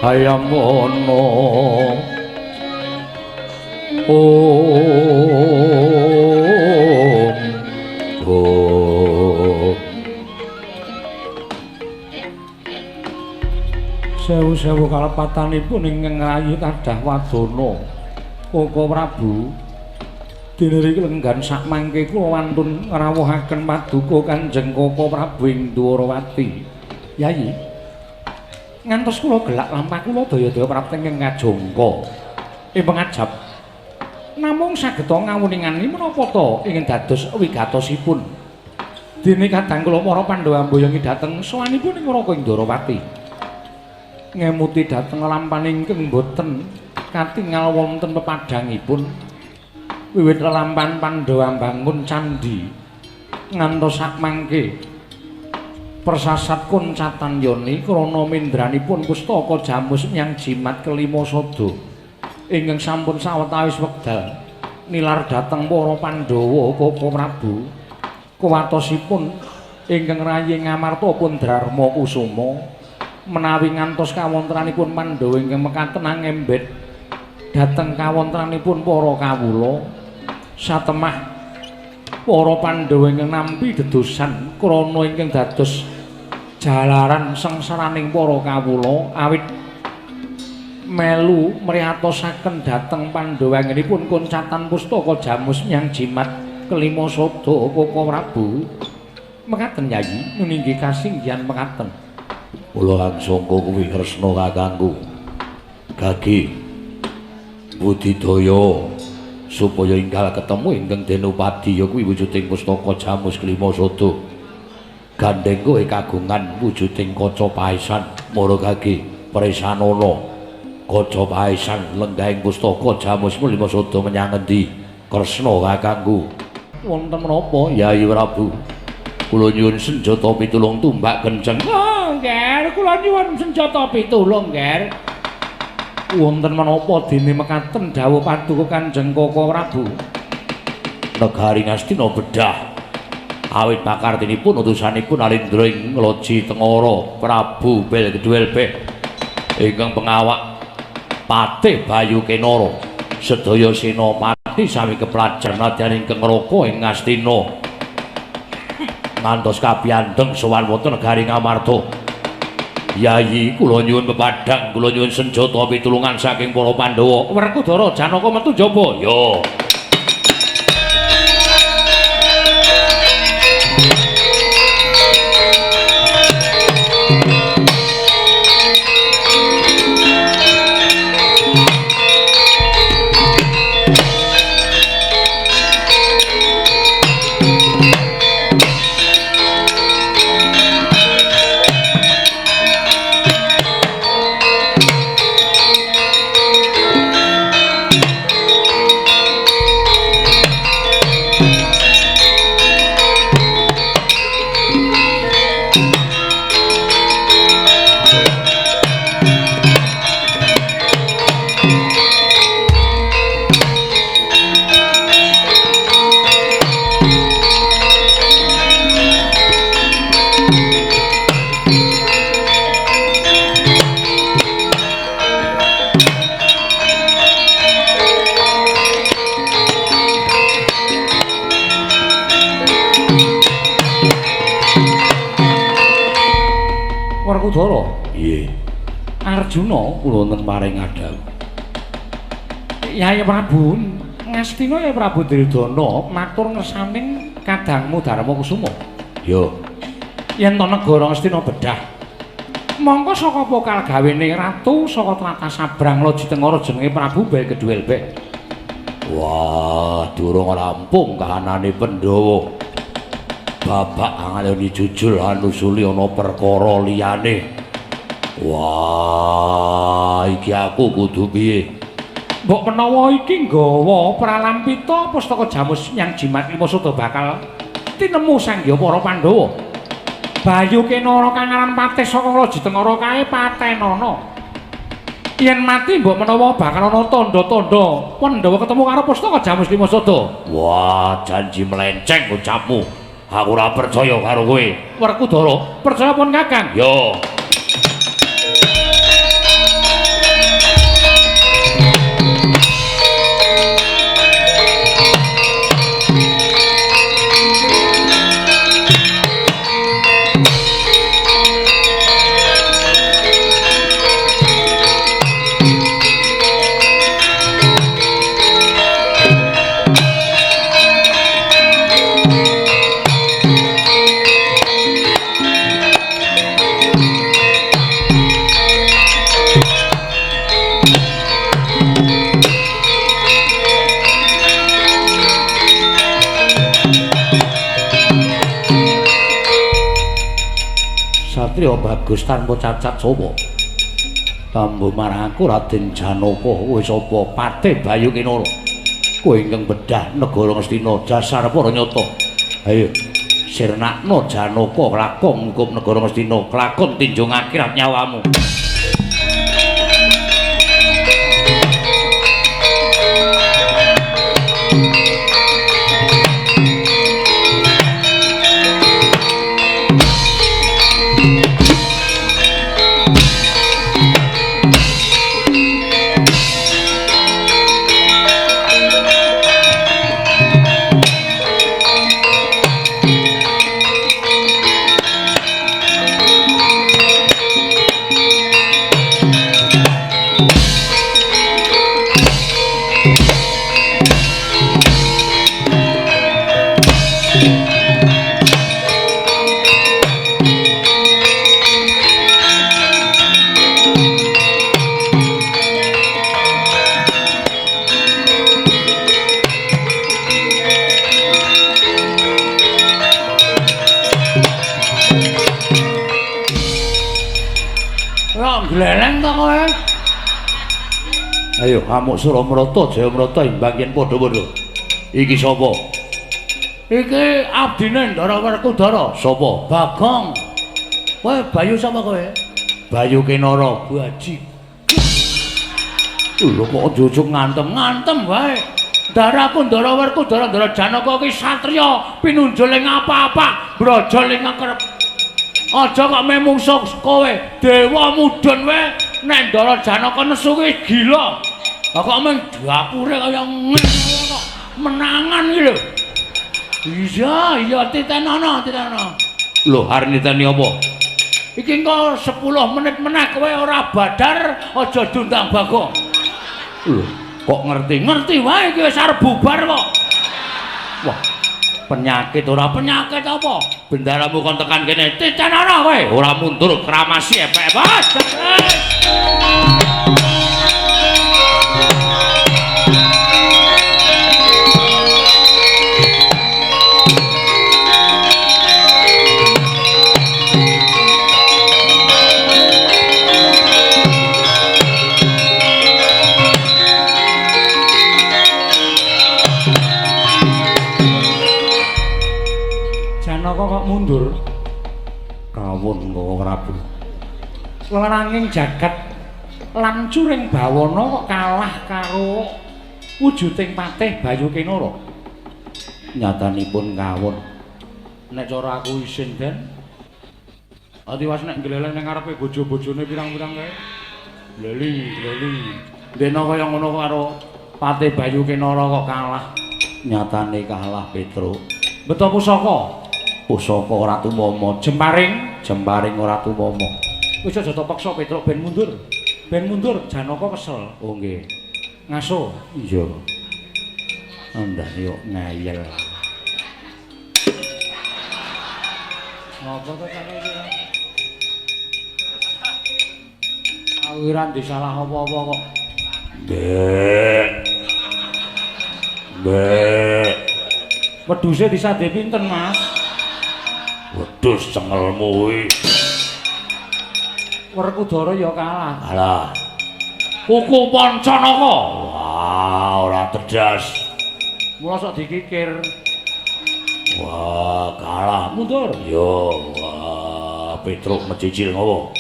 hayam ono Sewu-sewu kalepatanipun ingkang rayi kadah wadana Koko Prabu diniri lenggan sak mangke kula wantun ngrawuhaken paduka Kanjeng Koko Prabu ing Dwarawati. Yayi ngantos kula gelak lampah kula daya-daya prapten ing Kajangka ing pangajab namung sageta ngawuningani menapa ta ingin dados wigatosipun dene kadang kula para Pandhawa mboyongi dhateng sowanipun ing Raka ing Dwarawati ngemuti dhateng lampahan ingkang boten katingal wonten pepadhangipun wiwit lelampahan Pandhawa mbangun candhi ngantos sak mangke persasat koncatan yoni krana mindranipun pustaka Jamus Myang Jimat kelima sada ingkang sampun sawetawis wekdal nilar dhateng para Pandhawa Koko Prabu kuwatosipun ingkang rayi ngamarta pun Drarma Kusuma menawi ngantos kawontenanipun Pandhawa ingkang mekaten angembet dhateng kawontenanipun para kawula satemah para Pandhawa ingkang nampi dedosan krana ingkang dados jalaran sengsaraning para kawula awit melu mriyatosaken dhateng Pandhawa anggenipun koncatan pustaka Jamus Myang Jimat kelima sada Koko Prabu mekaten Yayi nuninggi kasinggihan mekaten. Kula langsung kuwi tresna kakangku. Gage budidaya supaya ingkang ketemu ingkang Denupadi ya kuwi wujuding pustaka Jamus kelima sada. Gandeng kowe kagungan wujuding kaca paesan mara Gage presanana kaca paesan lenggahing pustaka Jamus kelima sada menyang endi Kresna kakangku. Wonten menapa Yayi Prabu? Kula nyuwun senjata pitulung tumbak kenceng. Nger, kula nyuwun senjata pitulung, Nger. Wonten menapa dene mekaten dawuh paduka Kanjeng Koko Prabu? Negari Ngastina bedah. Awit pakartinipun utusanipun Alendra ing Loji Tengara Prabu Belgedwelbeh ingkang pengawak Patih Bayu Kenara sedaya senopati sami kepelajar nadyan ingkang ngraka ing Ngastina. Ngantos kapiyandeng sowan wonten negari Ngamarta. Yayi kula nyuwun pepadhang, kula nyuwun senjata pitulungan saking para Pandhawa. Werkudara Janaka metu jaba. Ya. Werkudara. Iye. Arjuna Kula wonten paring ngadhang. Yayi Prabu Ngastina ya Prabu Duryudana matur ngersaning kadangmu Darma Kusuma. Yo. Yen to negara Ngastina bedah. Mongko saka pokal gawene ratu saka tlatah Sabrang Loji Tengara jenenge Prabu Belgedwelbeh. Wah, durung rampung kahanane Pandhawa. Babak angaleni jujul anusuli ana perkara liyane. Wah, iki aku kudu piye? Mbok menawa iki nggawa pralampita pustaka Jamus Myang Jimat lima sada bakal tinemu sanggya para Pandhawa. Bayu Kenara kang aran patih saka Loji Tengara kae patenana. Yen mati mbok menawa bakal ana tandha-tandha Pandhawa ketemu karo pustaka Jamus lima sada. Wah, janji melenceng ucapmu. Aku ora percaya karo kowe. Werkudara, percaya pun Kakang. Yo. Satria bagus tanpa cacat sapa? Tambo marang aku Raden Janaka kowe sapa? Patih Bayu Kinara. Kowe ingkang bedah negara Ngastina dasar para nyata. Ayo sirnakno Janaka lakon nghukum negara Ngastina, kelakon tinjung akhirat nyawamu. Gleleng ta kowe? Ayo amuk Suramrata Jayamrata imbang yen padha-padha. Iki sapa? Iki abdine Ndara Werkudara. Sapa? Bagong. Kowe Bayu sapa kowe? Bayu Kinara. Baji. Lho kok njujug Ngantem wae. Ndaraku Ndara Werkudara Ndara Janaka ki satriya pinunjul ing apa-apa, brajal ing kerep. Aja kok memungsuh kowe, dewa mudhun wae. Nek Ndara Janaka nesu ki gila. Lah kok mung dapure kaya ngene kok menangan iki lho. Iya, titenono. Lho, arep niteni apa? Iki engko 10 menit meneh kowe ora badar, aja dundang Bagong. Lho, kok Ngerti wae iki wis arep bubar kok. Wah, penyakit ora Penyakit apa? bendaramu kon tekan kene. Titenono kowe. Ora mundur kramasi epek. Janaka kok mundur. Kawon kok Prabu. Lenanging jagat lan curing bawana kok kalah karo wujuding Patih Bayu Kinara. Nyatanipun kawon. Nek cara aku isin Den. Adiwas nek gleleng ning ngarepe bojo-bojone pirang-pirang kae. Gleli. Dene kaya ngono karo Patih Bayu Kinara kok kalah. Nyatane kalah Petruk. Beto pusaka. Pusaka ora tumama, jemparing ora tumama. Wis aja paksa Petruk ben mundur. Ben mundur Janaka kesel. Oh nggih. Ngaso. Iya. Andane yo ngayel. Ngopo to kene iki? Awiran disalah apa-apa kok. Mbek. Wedhuse disade pinten, Mas? Wedhus cengelmu kuwi. Werkudara ya kalah. Alah. Kuku Pancanaka. Wah, ora tedas. Mula sok dikikir. Wah, kalah. Mundur. Yo, wah, Petruk mecicil ngopo?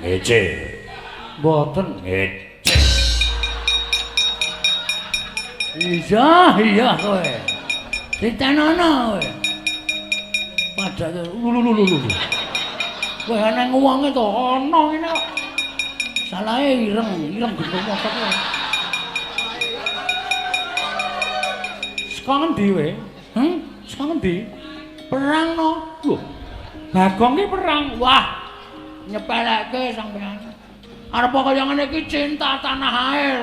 Ngece. Mboten. Ngece. Iya kowe. Ditenono kowe. padake lulu. Kowe ana wonge to ana ngene kok. Salahe ireng gendong motor kowe. Saka ngendi kowe? Saka ngendi? Perang no. Lho. Bagong ki perang. Wah. Nyepelekke sampean. Arep kaya ngene iki cinta tanah air.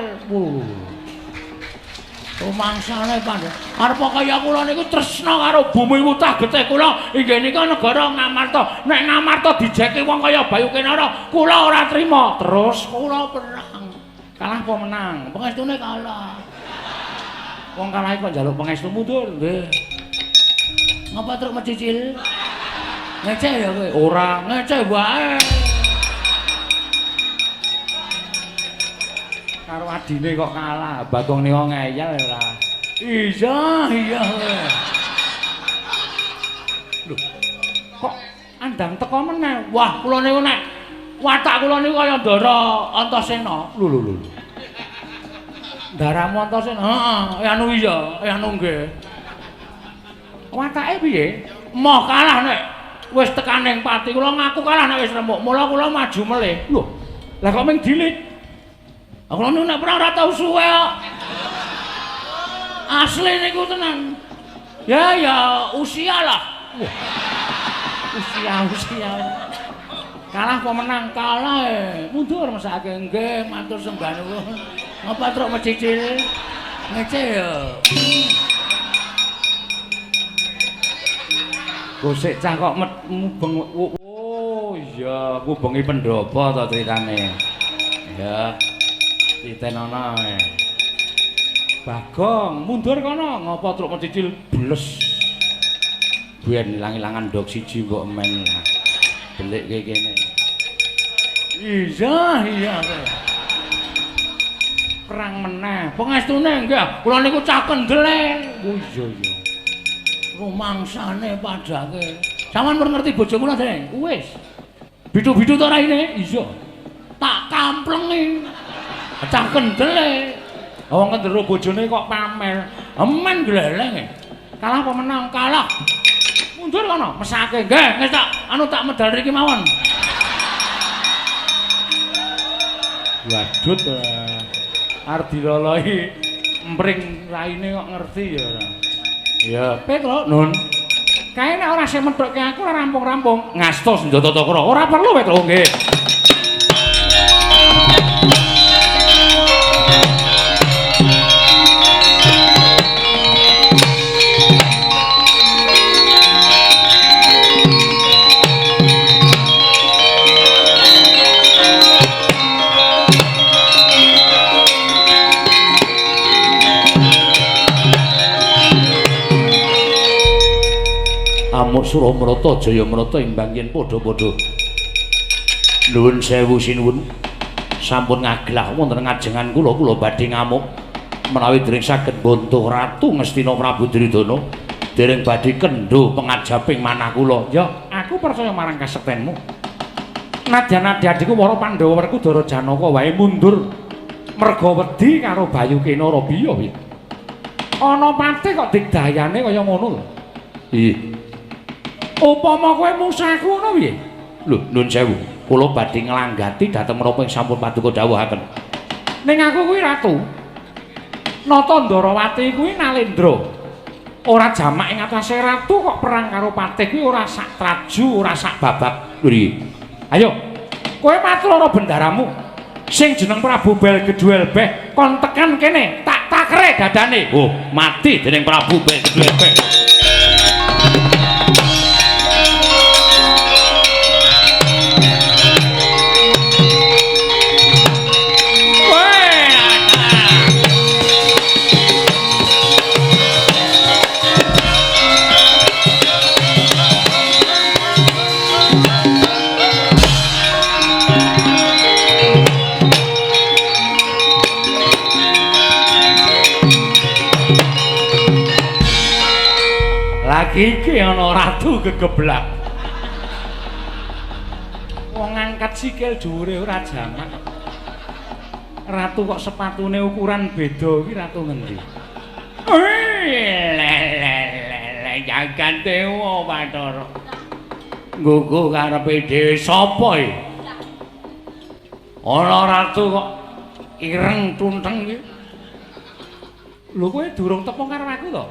Rumangsane pandhe. Arep kaya kula niku tresna karo bumi wutah getih kula. Inggih nika negara Ngamarta. Nek Ngamarta dijeki wong kaya Bayu Kenara, kula ora trima. Terus kula perang. Kalah apa menang? Pengestune kalah. Wong kalah kok njaluk pengestu mundur, nggih. Ngapa truk mecicil? Ngeceh ya kowe? Ora, ngeceh wae. Karo adine kok kalah, Bagong nika ngeyel ora. Iya. Lho. Kok andang teko meneh. Wah, kula niku nek watak kula niku kaya Ndara Antasena. Lho. Ndaramu Antasena. Heeh, anu iya, anu nggih. Watake piye? Moh kalah nek wis tekaning pati kula ngaku kalah nek wis remuk. Mula kula maju melih. Lho. Lah kok ming dilit? Kula niku nek perang ora tau suwe kok. Asli niku tenan. Ya usia lah. Usia. Kalah apa menang? Kalah mundur mesake nggih matur sembah niku. Ngapa truk mecicil? Ngeceh ya. Gosek cah kok mubeng. Oh iya, ngubengi pendopo to critane. Ya. Titenono. Bagong, mundur kono, ngapa truk mecicil bles. Ben ilang-ilangan ndok siji mbok men. Delikke kene. Iya. Perang meneh. Pengestune nggih, kula niku cah kendele. Oh iya. Rumangsane padake. Saman pun ngerti bojo kula, Deng? Wis. Bidu-bidu to raine? Iya. Tak kamplengi. Cah kendele. Wong kendero bojone kok pamer. Emen gleleng. Kalah apa menang? Kalah. Mundur kono, mesake. Nggih, wis tak medal riki mawon. Wadut arep dilolohi empring raine kok ngerti ya ora. Ya, Petro, Nun. Kae nek ora sing methokke aku ora rampung-rampung. Ngastos Njata Cakra. Ora perlu, Petro, nggih. Amuk Suramrata Jayamrata imbang yen padha-padha. Nuwun sewu sinuwun. Sampun ngaglah wonten ngajengan kula badhe ngamuk menawi dereng saged mbantu Ratu Ngastina Prabu Duryudana dereng badhe kendho pengajaping manah kula. Ya, aku percaya marang kasektenmu. Nadyan adhiku para Pandhawa werku Dara Janaka wae mundur merga wedi karo Bayu Kenara piye piye. Ana pati kok digdayane kaya ngono lho. Iya. Upama kowe musaku ngono piye? Lho, nuwun sewu. Kula badhe nglanggati dhateng menapa ing sampun paduka dawuhaken. Ning aku kuwi ratu. Nata Ndarawati kuwi Nalendra. Ora jamak ing atase ratu kok perang karo patih kuwi ora sak traju, ora sak babak. Lho iki. Ayo. Kowe matur ora bendaramu. Sing jeneng Prabu Belgeduel Beh kon tekan kene, tak takre dadane. Oh, mati dening Prabu Belgeduel Beh. Iki ana ratu gegeblak. Wong angkat sikil dhuwure ora jamak. Ratu kok sepatune ukuran beda iki ratu ngendi? Jagat dewa Bathara. Nggugu karepe dhewe sapa iki? Ana ratu kok ireng tunteng iki. Lho kowe durung tepung karo aku to?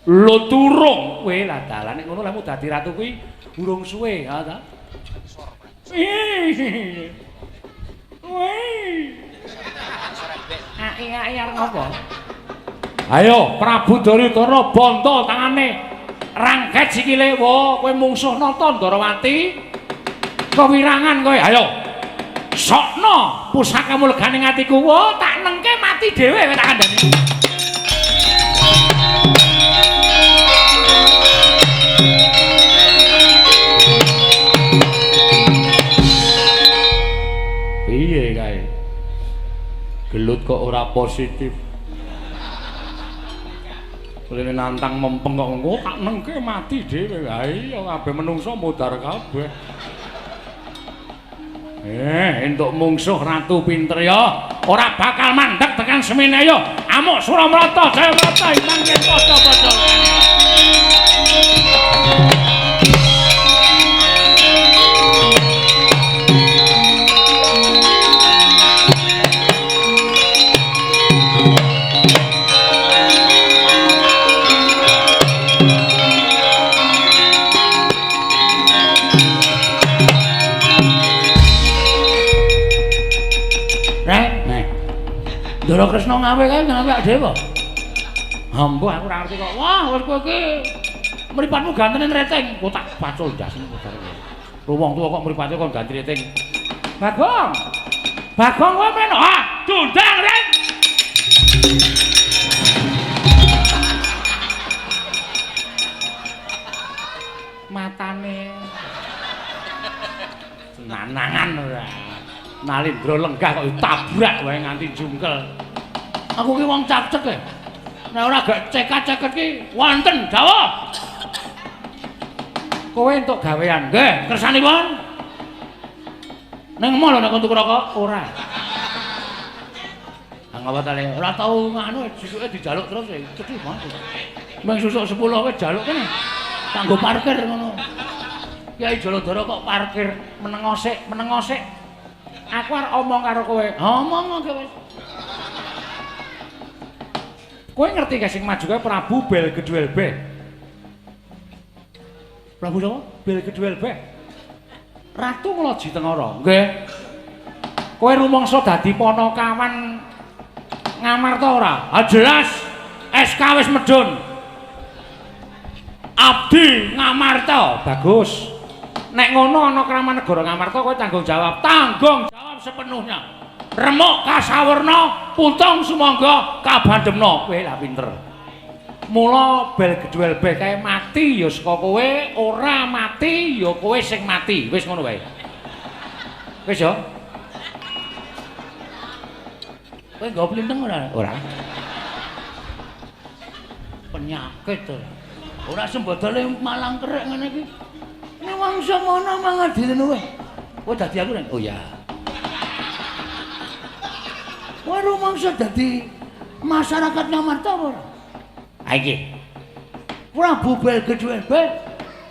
Lho durung. Kowe lah dalan nek ngono lemu dadi ratu kuwi urung suwe, ha ta? Ai arep ngopo? Ayo Prabu Duryudana bonto tangane rangket sikile wo kowe mungsuh nata Ndarawati kewirangan kowe ayo sokno pusakamu legane atiku wo tak nengke mati dhewe tak kandhani piye kae gelut kok ora positif Kulene nantang mempeng kok engko tak nengke mati dhewe. Ha iya kabeh menungso mudhar kabeh. Entuk mungsuh ratu pinter ya. Ora bakal mandeg tekan semene ya. Amuk Suramrata, Jayamrata mangke padha-padha. Ndara Kresna ngawe kae ngawe dhewe. Ambuh aku ora ngerti kok. Wah, wis kowe iki mripatmu gantene nreteng. Kok tak pacul ndasmu kok. Wong tuwa kok mripate kok ganti nreteng. Bagong. Bagong kowe men. Ah, dundang rek. Matane nanangan ora. Nalindra lenggah kok tabrak wae nganti jungkel. Aku ki wong cacek e. Nek ora gak cekat-ceket ki wonten dawuh. Kowe entuk gawean, nggih, kersanipun. Ning mall nek tuku rokok ora. Anggawa tale ora tau nganu susuke dijaluk terus e, cedhi banget. Mung susuk 10 kowe jaluk kene. Kanggo parkir ngono. Kyai Jaladara kok parkir menengosik. Aku arep omong karo kowe. Omong kowe. Kowe ngerti gak sing maju kae Prabu Belgedwelbe? Prabu sapa? Belgedwelbe. Ratu Ngloji Tengara. Nggih. Kowe rumangsa dadi ponokawan Ngamarta ora? Ah jelas. SK wis medhun. Abdi Ngamarta. Bagus. Nek ngono ana Kramanegara Ngamarta kowe tanggung jawab sepenuhnya. Remuk kasawerna, puntung sumangga kabandemna. Kowe lah pinter. Mula Belgedwelbe kae mati ya saka kowe, ora mati ya kowe sing mati. Wis ngono wae. Wis ya. Kowe nggo plinteng ora? Ora. Penyakit to. Ora sembodole malang kerek ngene iki. Nek wangsa ngono mangadine kowe. Kowe dadi aku nek. Oh ya. Kowe rumangsa dadi masyarakat Ngamarta ora? Ha iki. Prabu Belgedwelbe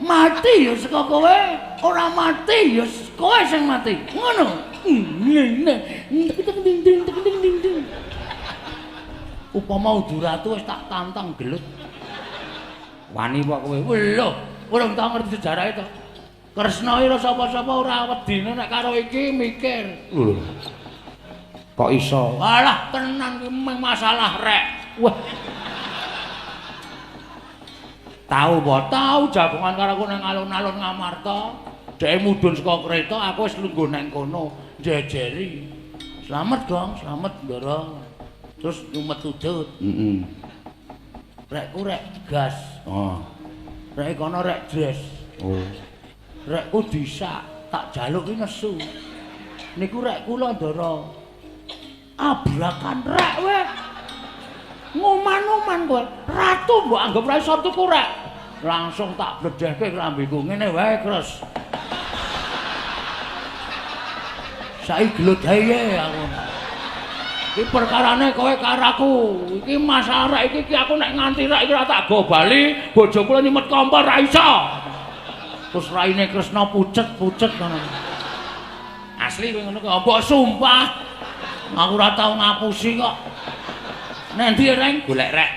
mati ya saka kowe, ora mati ya kowe sing mati. Ngono. Upama Uduratu wis tak tantang gelut. Wani kok kowe. Lho, urung tau ngerti sejarahe to. Kresna ira sapa-sapa ora wedine nek karo iki mikir. Lho. Kok iso? Alah, tenan iki masalah rek. Wah. Tahu apa? Tahu jagongan karo aku nang alun-alun Ngamarta. Dhek mudhun saka kreta, aku wis lungguh nang kono jejeri. Slamet dong, slamet Ndara. Terus nyumet udut. Heeh. Rekku rek gas. Oh. Rek kono rek dres. Oh. Rekku disak, tak jaluk ki nesu. Niku rek kula Ndara. Abrakan rek weh. Ngoman-ngoman kowe. Ratu mbok anggap ora iso tuku rek. Langsung tak bledhehke klambiku ngene wae, Kres. Saiki gelut hae aku. Iki perkarane kowe karo aku. Iki masalah iki aku nek nganti rek iki ora tak go bali, bojo kula nyemet kompor ra iso. Terus raine Kresna pucet-pucet ngono. Asli kowe ngono kok mbok sumpah. Aku ora tau ngapusi kok. Nek ndi reng golek rek.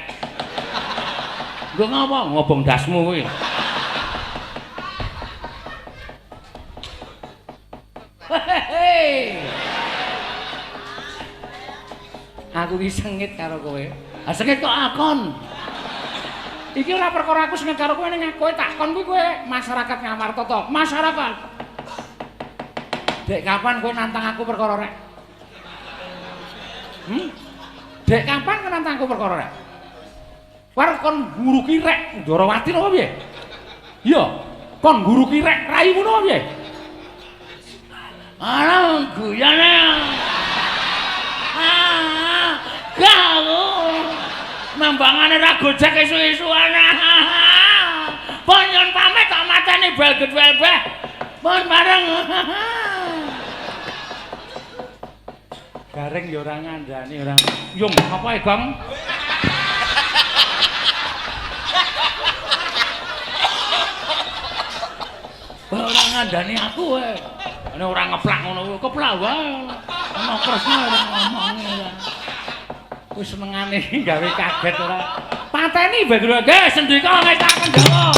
Nggo ngapa? Ngobong dasmu kuwi. Aku ki sengit karo kowe. Ah sengit kok akon. Iki ora perkara aku sengit karo kowe ning kowe takon kuwi kowe masyarakat Ngamarta to. Masyarakat. Dek kapan kowe nantang aku perkara rek? Dek kapan kowe nantang aku perkara rek? War kon guru ki rek Ndarawati napa piye? Iya, kon guru ki rek raimu napa piye? Ana guyane. Galu. Mambangane ra gojek isu-isuan. Ponyon pamit tak mateni bel-bel beh. Pon bareng. Gareng ya ora ngandani ora. Yung apa e, Bang? Ora ngandani aku wae. Nek ora ngeplak ngono keplak wae. Ana kresna ngomong. Wis senengane gawe kaget ora. Pateni Bagro nggih sendika ngestaken Jawa.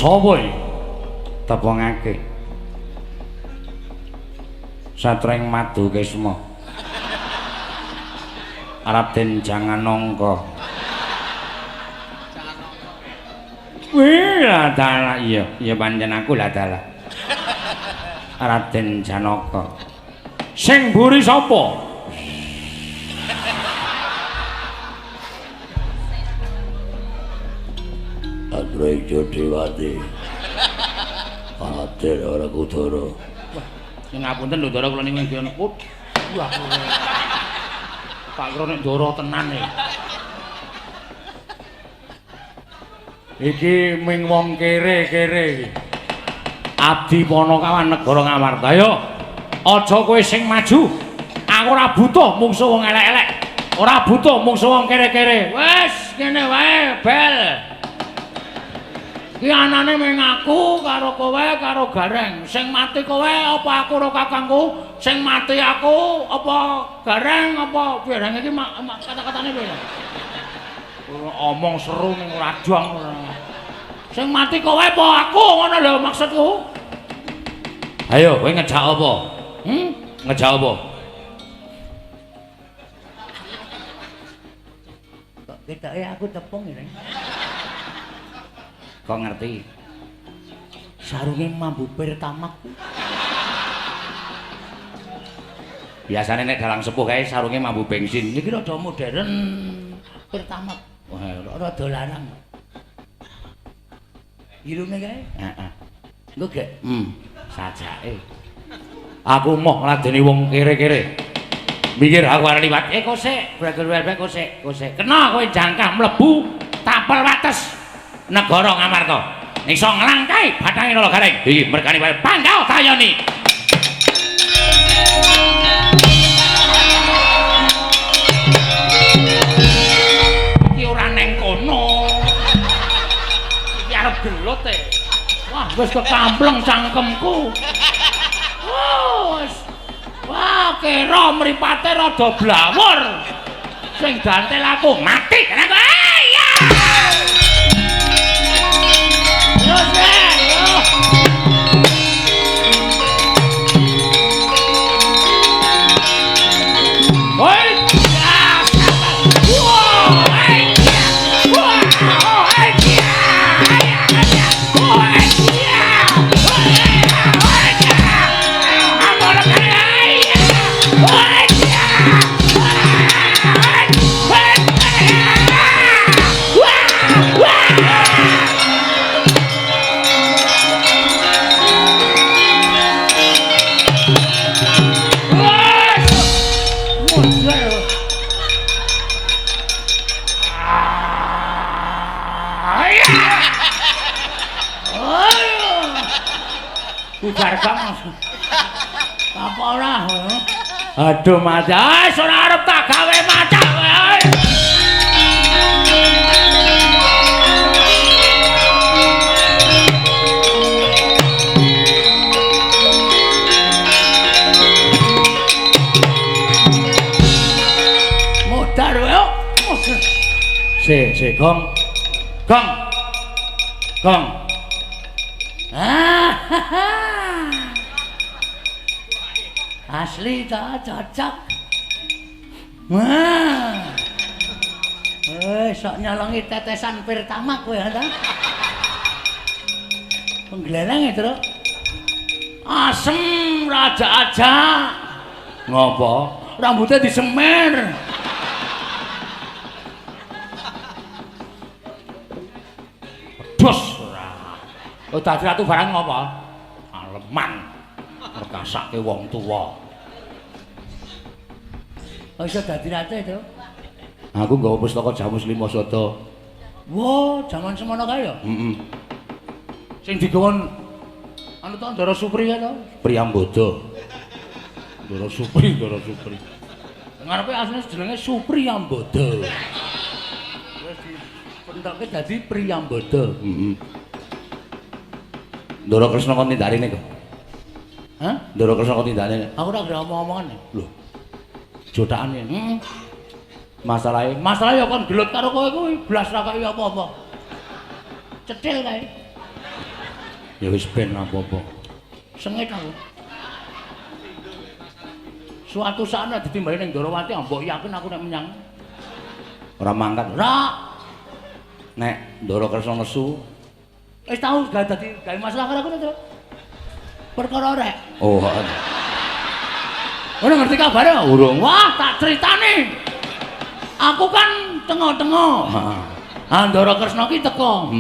Sapa iki? Tepungake. Satreng Madu Kesma. Raden Janganangka. Wih, ladala iya, iya pancen aku ladala. Raden Janaka. Sing mburi sapa? Rejo Dewati. Pater ora Kudara. Wah, sing ngapunten lho Ndara kula niku nggih put. Wah. Pak Kro nek Ndara tenan e. Iki ming wong kere-kere iki. Abdi Panakawan negara Ngamarta. Ayo. Aja kowe sing maju. Aku ora butuh mungsuh wong elek-elek. Ora butuh mungsuh wong kere-kere. Wes, kene wae, bel. Ki anane mung aku karo kowe karo Gareng. Sing mati kowe apa aku karo kakangku? Sing mati aku apa Gareng apa Gareng iki kata-katane piye? Omong seru ning rajang. Sing mati kowe apa aku ngono lho maksudku. Ayo kowe ngejak apa? Ngejak apa? Kok ketoke aku tepung iki. Kok ngerti? Sarunge mambu pertamak. Biasane nek dalang sepuh kae sarunge mambu bensin. Iki rada modern pertamak. Wah, rada larang. Irunge kae? Heeh. Engko gek? Sajake. Aku moh ngladeni wong kere-kere. Mikir aku arep liwat. Kok sik, brek-brek kok sik. Kena kowe jangkah mlebu tapel wates. Negara Ngamarta iso nglangkai bathange Nala Gareng iki mergane wae pangkal tayoni iki ora neng kono iki arep gelut e wah wis kekampleng cangkemku wah kira mripate rada blawur sing dantel aku mati kena kowe ya bubar gang. Apa ora? Aduh, Mas. Ora arep tak gawe macak kowe. Modar kowe. Si, Gong. Asli ta cocok. Wah. Sok nyolongi tetesan pertama kowe ta. Penggeleleng itu. Asem raja aja. Ngopo? Rambutnya disemer. Pedus ora. Oh dadi ratu barang ngopo? Aleman. Rekasake wong tuwa. Oh iso dadi ratu itu. Aku nggawa pustaka Jamus Lima Sada. Wah, jaman semono kae ya? Heeh. Sing digawa anu to Ndara Supri ya to? Priyambada. Ndara Supri. Ngarepe asline jenenge Supriyambada. Wis dipentoke dadi Priyambada. Heeh. Ndara Kresna kon tindarine kok. Hah? Ndara Kresna kon tindarine. Aku ora gara omong-omongan. Lho. Jotakane. Heeh. Masalahnya Masalah ya kon gelut karo kowe kuwi blas ra kaya apa-apa. Cetil kae. ya wis ben apa-apa. Sengit aku. Suatu saat nek ditimbali ning Ndarawati mbok yakin aku nek menyang. Ora mangkat. Ora. Nek Ndara Kresna nesu, Wis tau dadi gawe masalah karo aku to. Perkara rek. oh heeh. Ora ngerti kabare urung. Wah, tak critani. Aku kan tengah-tengah. Heeh. Ndara Kresna ki teko.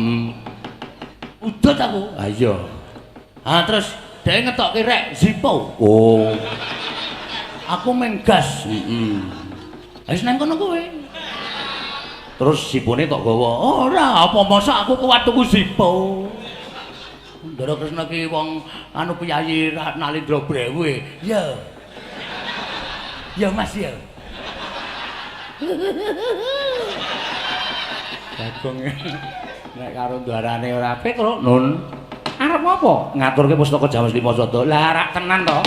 Udut aku. Ah iya. Terus dhek ngetokke rek Zippo. Oh. Aku main gas. Wis nang kono kowe. Terus sipone tok gawa. Ora, apa masa aku kuat tuku Zippo. Ndara Kresna ki wong anu piyayi Nalindra Brewe. Ya. Ya Mas ya. Bagong nek karo ndarane ora apik kok Nun. Arep apa? Ngaturke pustaka Jamus Lima Sada. Lah rak tenan to.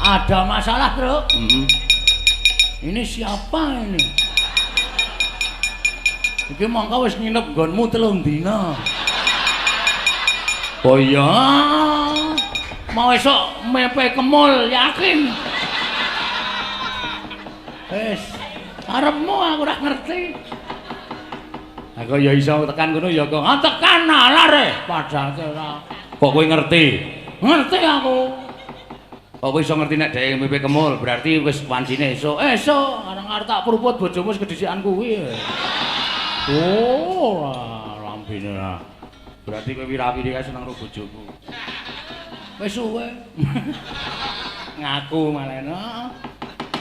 Ada masalah, Bro. Ini siapa ini? Iki mongko wis nginep nggonmu 3 dina. Oh iya. Mau esok mepe kemul yakin. Wis, arepmu aku ora ngerti. Aku ya iso tekan ngono ya kok. Tekan nalar padahal ora. Kok kowe ngerti? Ngerti aku. Kok kowe iso ngerti nek dhek mimpi kemul, berarti wis wancine esuk. Esuk arep tak pruput bojomu wis kedhisikan kuwi. Oh, lambene ra. Berarti kowe wira-wiri kae seneng karo bojoku. Wis suwe. Ngaku malena.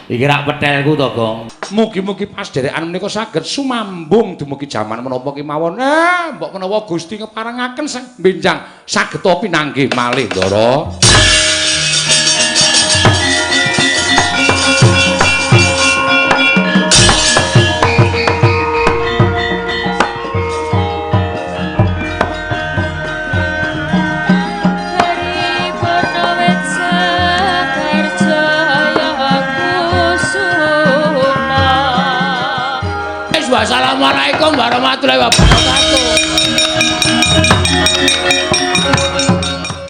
Iki rak petelku to, Gong. Mugi-mugi pas derekan menika saged sumambung dumugi jaman menapa kemawon. Mbok menawa Gusti ngeparengaken sang benjang saged pinanggih malih, Ndara. Assalamualaikum warahmatullahi wabarakatuh.